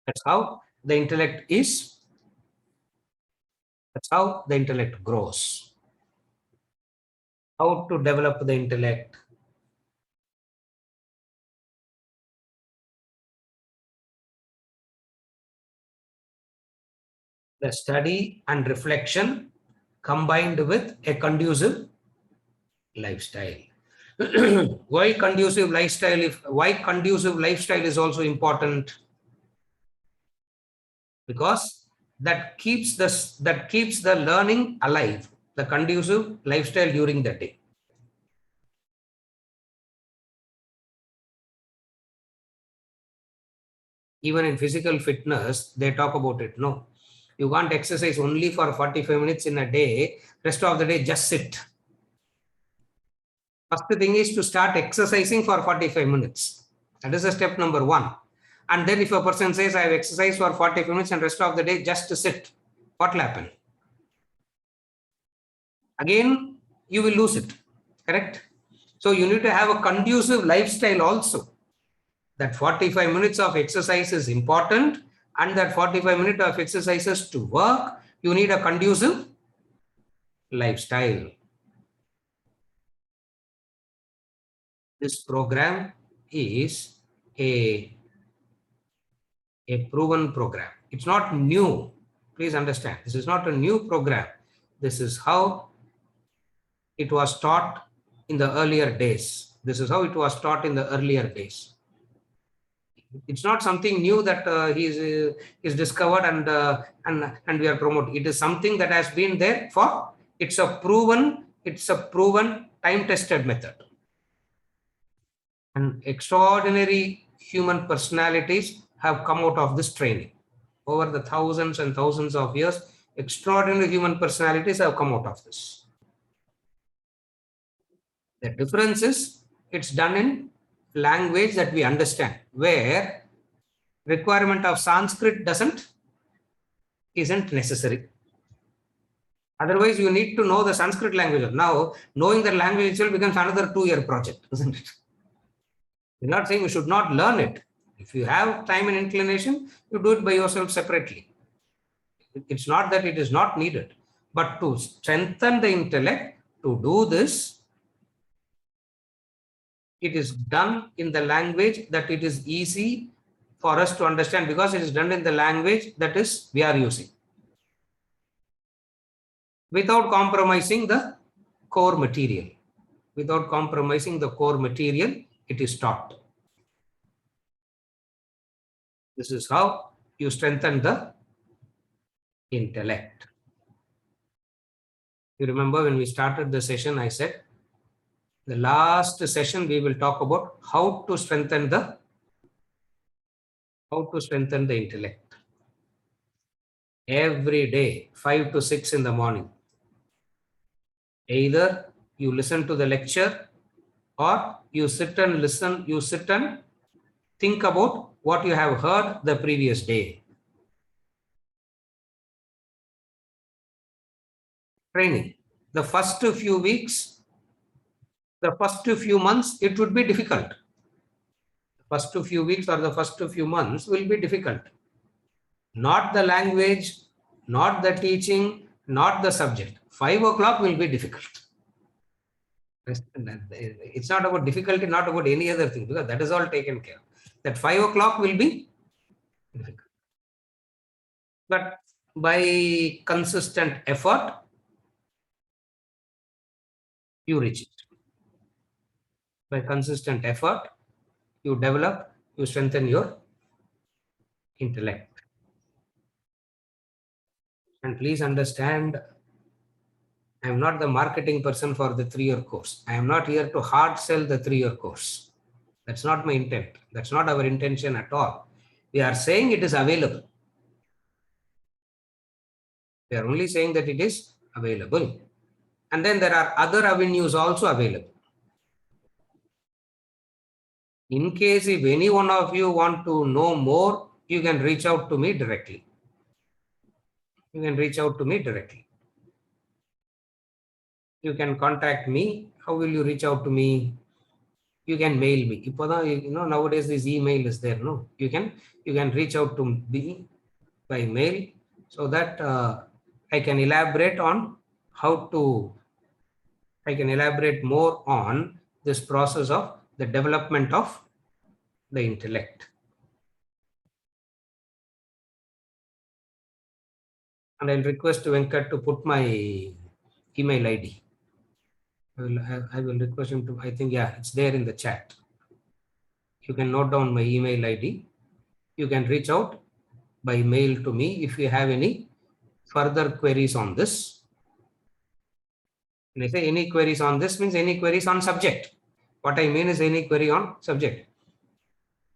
That's how the intellect is. That's how the intellect grows. How to develop the intellect? The study and reflection combined with a conducive lifestyle. Why conducive lifestyle? Why conducive lifestyle is also important? Because that keeps the learning alive. The conducive lifestyle during the day. Even in physical fitness, they talk about it. No, you can't exercise only for 45 minutes in a day. Rest of the day, just sit. First thing is to start exercising for 45 minutes. That is a step number 1. And then if a person says, I have exercised for 45 minutes and rest of the day just to sit, what will happen? Again, you will lose it. Correct? So you need to have a conducive lifestyle also. That 45 minutes of exercise is important, and that 45 minutes of exercises to work, you need a conducive lifestyle. This program is a proven program. It's not new. Please understand, this is not a new program. This is how it was taught in the earlier days. This is how it was taught in the earlier days. It's not something new that is discovered and we are promoting. It is something that has been there for. It's a proven time-tested method. And extraordinary human personalities have come out of this training. Over the thousands and thousands of years, extraordinary human personalities have come out of this. The difference is it's done in language that we understand, where requirement of Sanskrit isn't necessary. Otherwise, you need to know the Sanskrit language. Now, knowing the language itself becomes another 2-year project, isn't it? We're not saying you should not learn it. If you have time and inclination, you do it by yourself separately. It's not that it is not needed, but to strengthen the intellect, to do this, it is done in the language that it is easy for us to understand, because it is done in the language that is we are using, without compromising the core material. Without compromising the core material, it is taught. This is how you strengthen the intellect. You remember when we started the session, I said, the last session we will talk about how to strengthen the intellect. Every day, 5 to 6 in the morning. Either you listen to the lecture, or you sit and listen, you sit and think about what you have heard the previous day. Training. The first few weeks, the first few months, it would be difficult. The first few weeks or the first few months will be difficult. Not the language, not the teaching, not the subject. 5 o'clock will be difficult. It's not about difficulty, not about any other thing, because that is all taken care of. That 5 o'clock will be difficult. But by consistent effort, you reach it. By consistent effort, you develop, you strengthen your intellect. And please understand, I am not the marketing person for the 3-year course. I am not here to hard sell the 3-year course. That's not my intent. That's not our intention at all. We are saying it is available. We are only saying that it is available. And then there are other avenues also available. In case if any one of you want to know more, you can reach out to me directly. You can reach out to me directly. You can contact me. How will you reach out to me? You can mail me. Nowadays this email is there. No, you can reach out to me by mail, so that I can elaborate on I can elaborate more on this process of the development of the intellect. And I'll request Venkat to put my email ID. I will request him to, I think, yeah, it's there in the chat. You can note down my email ID. You can reach out by mail to me if you have any further queries on this. When I say any queries on this, means any queries on subject. What I mean is any query on subject.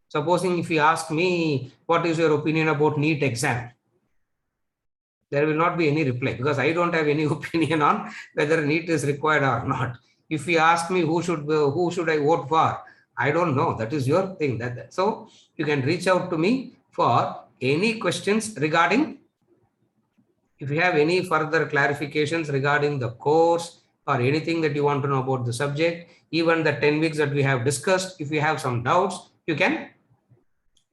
Supposing if you ask me, what is your opinion about NEET exam? There will not be any reply, because I don't have any opinion on whether NEET is required or not. If you ask me who should I vote for, I don't know. That is your thing. So you can reach out to me for any questions regarding, if you have any further clarifications regarding the course or anything that you want to know about the subject, even the 10 weeks that we have discussed, if you have some doubts, you can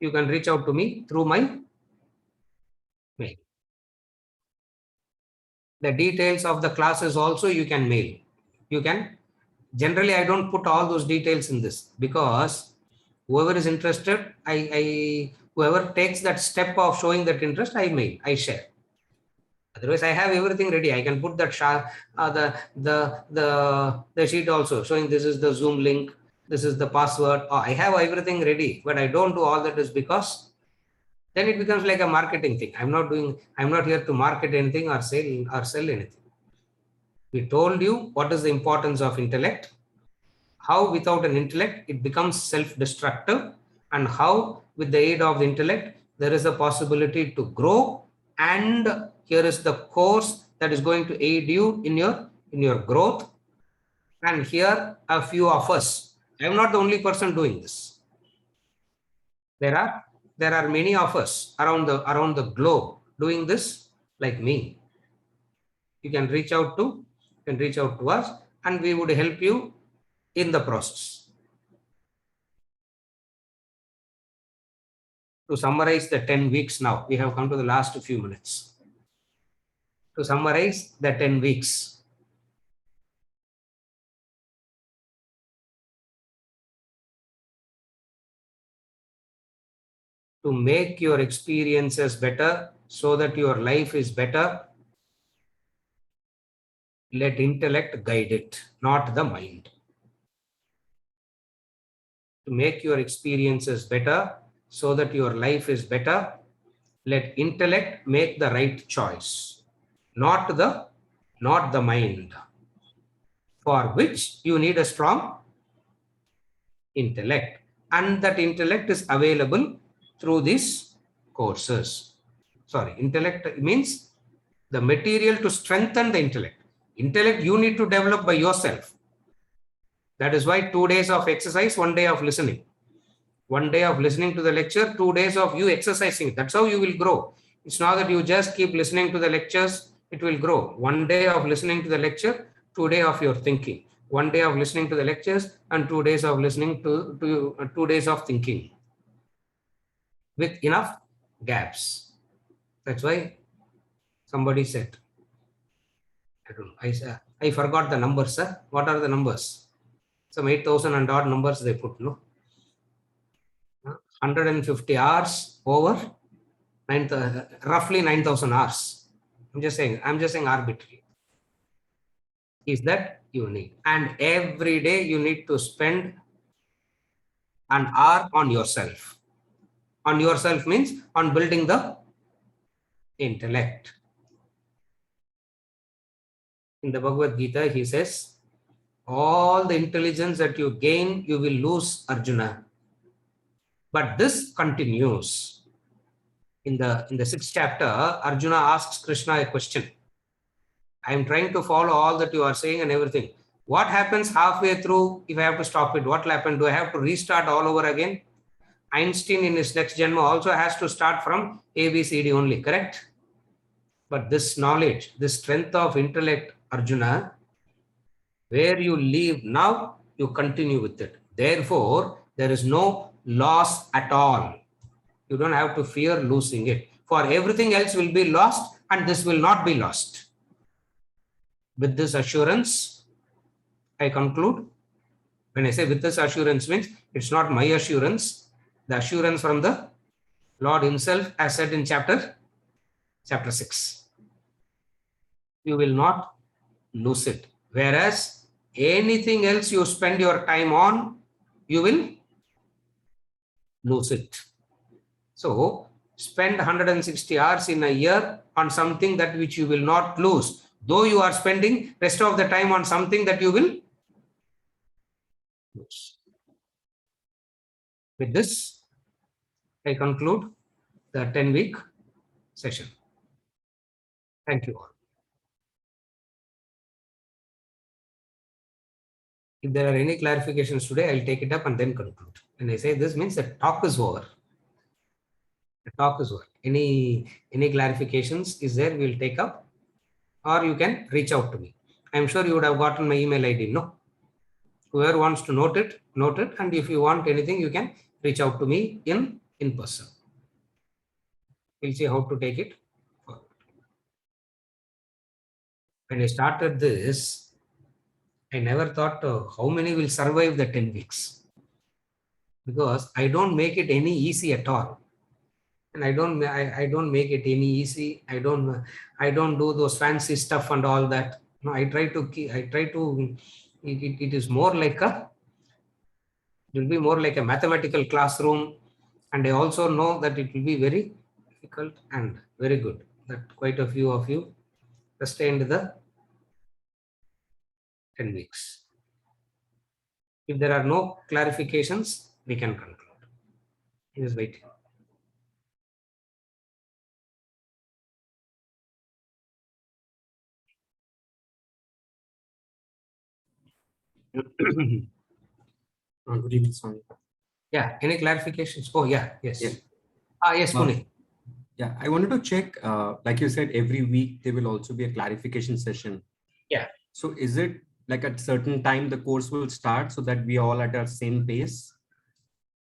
reach out to me through my mail. The details of the classes also you can mail. Generally, I don't put all those details in this, because whoever is interested, whoever takes that step of showing that interest, I share. Otherwise, I have everything ready. I can put that the sheet also showing this is the Zoom link, this is the password. I have everything ready, but I don't do all that is because then it becomes like a marketing thing. I'm not here to market anything or sell anything. We told you what is the importance of intellect. how without an intellect it becomes self-destructive, and how with the aid of the intellect there is a possibility to grow. And here is the course that is going to aid you in your growth. And here a few of us, I am not the only person doing this. There are many of us around the globe doing this like me. You can reach out to us, and we would help you in the process. To summarize the 10 weeks now, we have come to the last few minutes. To summarize the 10 weeks, to make your experiences better so that your life is better, let intellect guide it, not the mind. To make your experiences better so that your life is better, let intellect make the right choice, not the mind, for which you need a strong intellect, and that intellect is available through these courses. Sorry, intellect means the material to strengthen the intellect. Intellect you need to develop by yourself. That is why 2 days of exercise, 1 day of listening. 1 day of listening to the lecture, 2 days of you exercising. That's how you will grow. It's not that you just keep listening to the lectures, it will grow. 1 day of listening to the lecture, 2 days of your thinking. 1 day of listening to the lectures and 2 days of listening to 2 days of thinking with enough gaps. That's why somebody said, I don't know, I forgot the numbers, sir. What are the numbers? Some 8,000 and odd numbers they put, no? 150 hours over roughly 9,000 hours. I'm just saying arbitrary. Is that you need? And every day you need to spend an hour on yourself. On yourself means on building the intellect. In the Bhagavad Gita, he says, all the intelligence that you gain, you will lose, Arjuna. But this continues. In the 6th chapter, Arjuna asks Krishna a question. I am trying to follow all that you are saying and everything. What happens halfway through if I have to stop it? What will happen? Do I have to restart all over again? Einstein in his next Janma also has to start from ABCD only, correct? But this knowledge, this strength of intellect, Arjuna, where you leave now, you continue with it. Therefore, there is no loss at all. You don't have to fear losing it. For everything else will be lost, and this will not be lost. With this assurance, I conclude. When I say with this assurance means it's not my assurance, the assurance from the Lord himself, as said in chapter 6. You will not lose it. Whereas anything else you spend your time on, you will lose it. So spend 160 hours in a year on something that which you will not lose, though you are spending rest of the time on something that you will lose. With this, I conclude the 10-week session. Thank you all. If there are any clarifications today, I'll take it up and then conclude. When I say this means the talk is over. The talk is over. Any clarifications is there, we'll take up, or you can reach out to me. I'm sure you would have gotten my email ID, no? Whoever wants to note it, and if you want anything, you can reach out to me in person. We'll see how to take it forward. When I started this, I never thought how many will survive the 10 weeks. Because I don't make it any easy at all. And I don't make it any easy. I don't do those fancy stuff and all that. No, it is more like it will be more like a mathematical classroom. And I also know that it will be very difficult and very good that quite a few of you sustained the 10 weeks. If there are no clarifications, we can conclude. Please wait. Good evening, Swami. Yeah, any clarifications? Oh, yeah, yes. Yeah. Yes, Pune. Yeah, I wanted to check, like you said, every week there will also be a clarification session. Yeah. So is it like at certain time the course will start so that we are all at our same pace?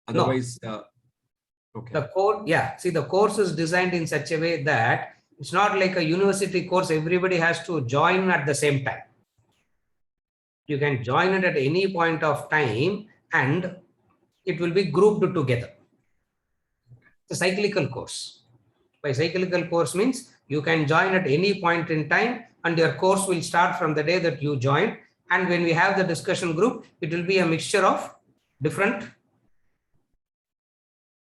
Otherwise, okay. The course, yeah, see, the course is designed in such a way that it's not like a university course, everybody has to join at the same time. You can join it at any point of time and it will be grouped together. It's a cyclical course. By cyclical course means you can join at any point in time and your course will start from the day that you join. And when we have the discussion group, it will be a mixture of different.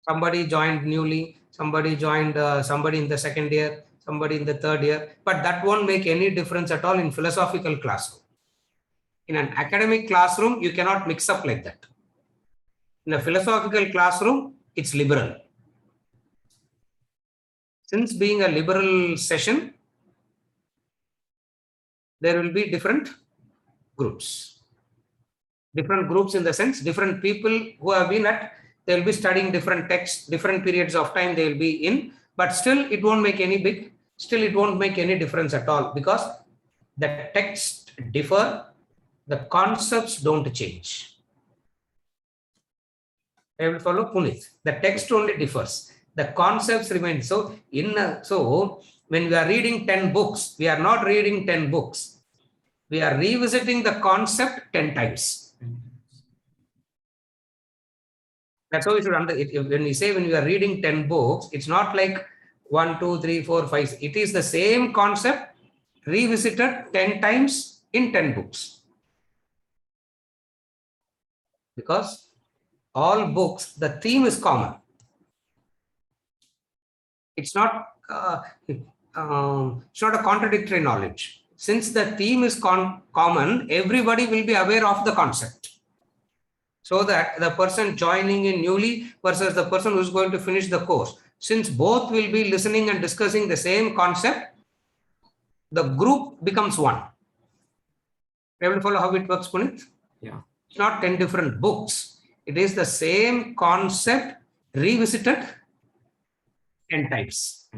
Somebody joined newly, somebody joined somebody in the second year, somebody in the third year, but that won't make any difference at all in philosophical classroom. In an academic classroom, you cannot mix up like that. In a philosophical classroom, it's liberal. Since being a liberal session, there will be different groups. Different groups in the sense, different people who have been at, they will be studying different texts, different periods of time they will be in, but still it won't make any difference at all because the text differ, the concepts don't change. I will follow Punit. The text only differs. The concepts remain. So when we are reading 10 books, we are not reading 10 books. We are revisiting the concept 10 times. That's how we should understand. When we say when we are reading 10 books, it's not like 1, 2, 3, 4, 5. It is the same concept revisited 10 times in 10 books. Because all books, the theme is common. It's not a contradictory knowledge. Since the theme is common, everybody will be aware of the concept. So that the person joining in newly versus the person who is going to finish the course, since both will be listening and discussing the same concept, the group becomes one. You able to follow how it works, Punit? Yeah. It's not 10 different books. It is the same concept revisited 10 times.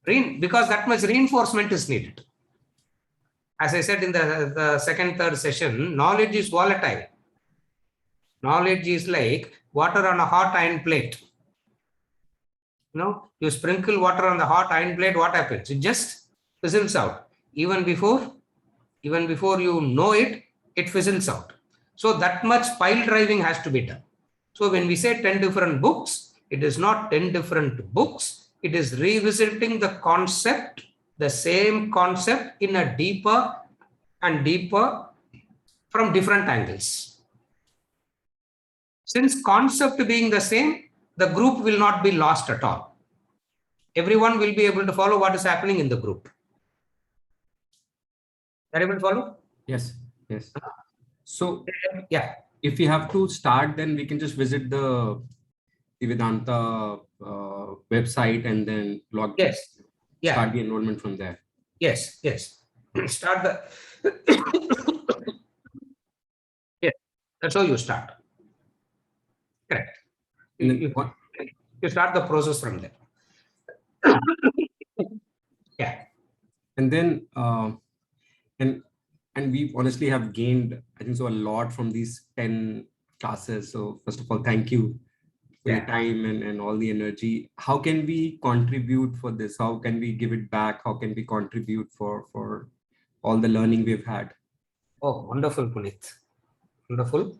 Because that much reinforcement is needed. As I said in the second, third session, knowledge is volatile. Knowledge is like water on a hot iron plate. You sprinkle water on the hot iron plate, what happens? It just fizzles out. Even before you know it, it fizzles out. So that much pile driving has to be done. So when we say 10 different books, it is not 10 different books. It is revisiting the concept, the same concept in a deeper and deeper from different angles. Since concept being the same, the group will not be lost at all. Everyone will be able to follow what is happening in the group. Are you able to follow? Yes. Yes. So yeah, if we have to start, then we can just visit the Vedanta website and then log. Yes. Yeah. Start the enrollment from there. Yes. Start the. Yeah, that's how you start. Correct. You start the process from there. Yeah. And then and we honestly have gained, I think so, a lot from these 10 classes. So first of all, thank you for your time and all the energy. How can we contribute for this? How can we give it back? How can we contribute for all the learning we've had? Oh, wonderful, Punit. Wonderful.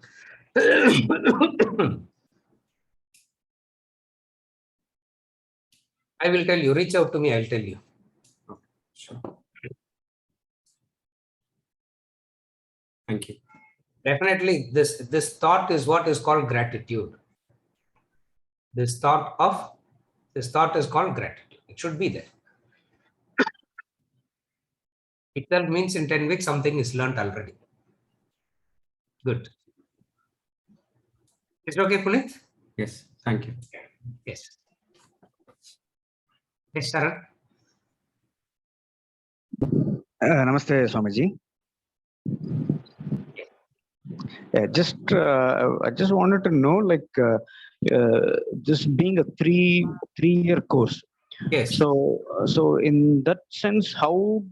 I will tell you. Reach out to me. I'll tell you. Okay, sure. Thank you. Definitely, this thought is what is called gratitude. This thought is called gratitude. It should be there. Itself means in 10 weeks something is learned already. Good. Is it okay, Punit? Yes, thank you. Yes. Yes, Sharan. Namaste, Swamiji. I just wanted to know, this being a three-year course. Yes. So in that sense, how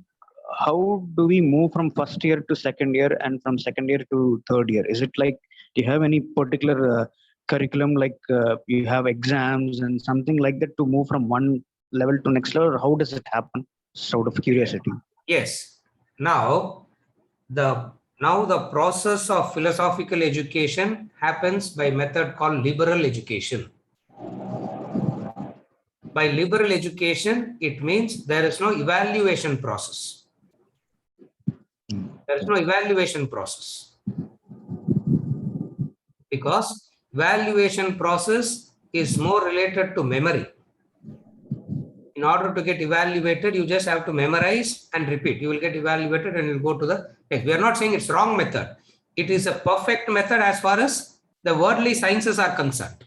do we move from first year to second year and from second year to third year? Is it like, do you have any particular curriculum, like you have exams and something like that to move from one level to next level? Or how does it happen? Sort of curiosity. Yes. Now the process of philosophical education happens by method called liberal education. By liberal education, it means there is no evaluation process. There is no evaluation process. Because evaluation process is more related to memory. In order to get evaluated, you just have to memorize and repeat. You will get evaluated and you'll go to the test. We are not saying it's wrong method. It is a perfect method as far as the worldly sciences are concerned.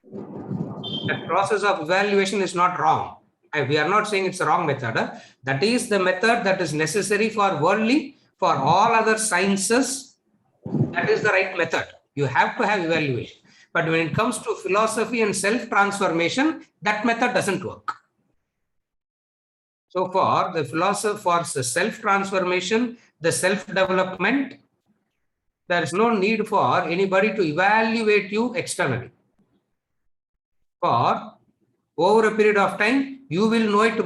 The process of evaluation is not wrong. We are not saying it's a wrong method. That is the method that is necessary for worldly, for all other sciences. That is the right method. You have to have evaluation. But when it comes to philosophy and self-transformation, that method doesn't work. So for the philosophy, for the self-transformation, the self-development, there is no need for anybody to evaluate you externally. For over a period of time, you will know it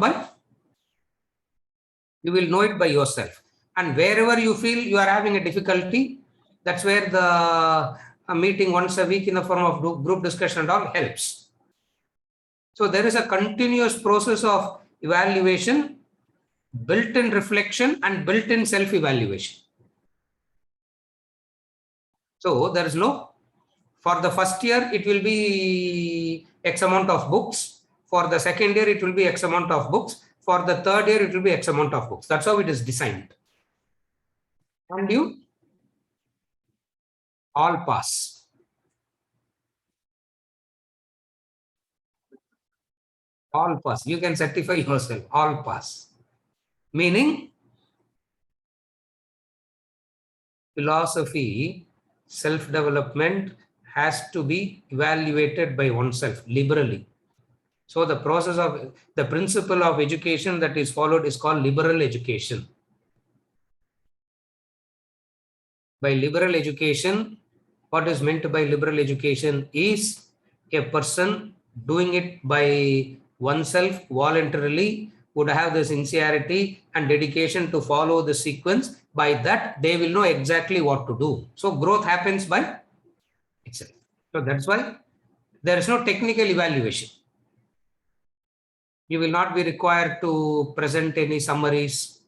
by yourself. And wherever you feel you are having a difficulty, that's where a meeting once a week in the form of group discussion and all helps. So there is a continuous process of evaluation, built-in reflection and built-in self-evaluation. So there is no, for the first year, it will be X amount of books. For the second year, it will be X amount of books. For the third year, it will be X amount of books. That's how it is designed. And you all pass. All pass. You can certify yourself. All pass. Meaning, philosophy, self-development has to be evaluated by oneself liberally. So the process of the principle of education that is followed is called liberal education. By liberal education, what is meant by liberal education is a person doing it by oneself voluntarily would have the sincerity and dedication to follow the sequence. By that, they will know exactly what to do. So growth happens by itself. So that's why there is no technical evaluation. You will not be required to present any summaries.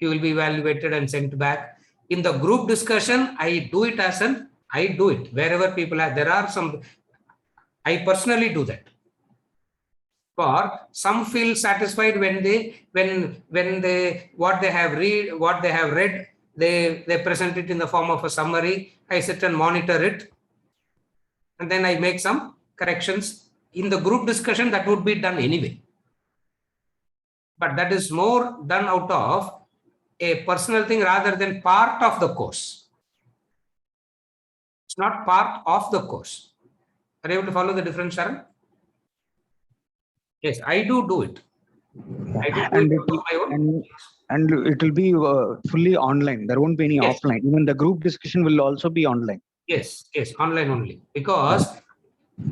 You will be evaluated and sent back. In the group discussion, I do it wherever people are. There are some, I personally do that. For some feel satisfied when what they have read, they present it in the form of a summary. I sit and monitor it, and then I make some corrections. In the group discussion, that would be done anyway. But that is more done out of a personal thing rather than part of the course. It's not part of the course. Are you able to follow the difference, Sharon? Yes, I do it. I do And it on my own. And it will be fully online. There won't be any offline. Even the group discussion will also be online. Yes, online only, because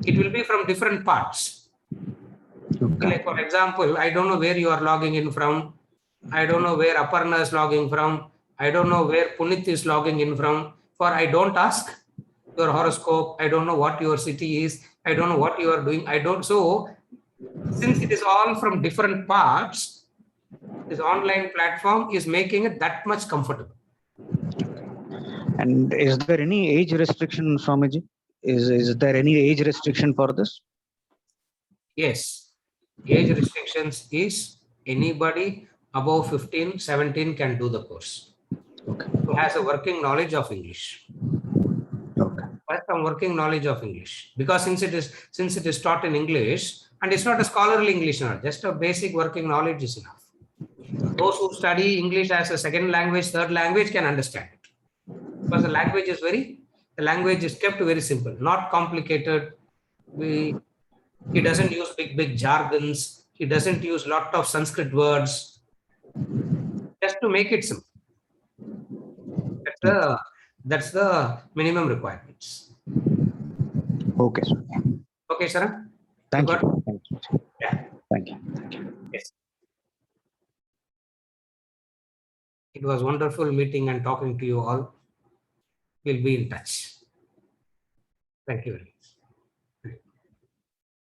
it will be from different parts. Okay. Like for example, I don't know where you are logging in from. I don't know where Aparna is logging from. I don't know where Punit is logging in from. For I don't ask your horoscope. I don't know what your city is. I don't know what you are doing. I don't. So since it is all from different parts, this online platform is making it that much comfortable. And is there any age restriction, Swamiji? Is there any age restriction for this? Yes. Age restrictions is anybody above 15, 17 can do the course. Okay. Who has a working knowledge of English. Okay. First, some working knowledge of English, because since it is taught in English and it's not a scholarly English, just a basic working knowledge is enough. Those who study English as a second language, third language can understand it, because the language is kept very simple, not complicated. He doesn't use big jargons. He doesn't use lot of Sanskrit words, just to make it simple. That's the minimum requirements. Okay, sir. Okay, sir. Thank got- you. Thank you. Yeah. Thank you. Thank you. Yes. It was wonderful meeting and talking to you all. We'll be in touch. Thank you very much.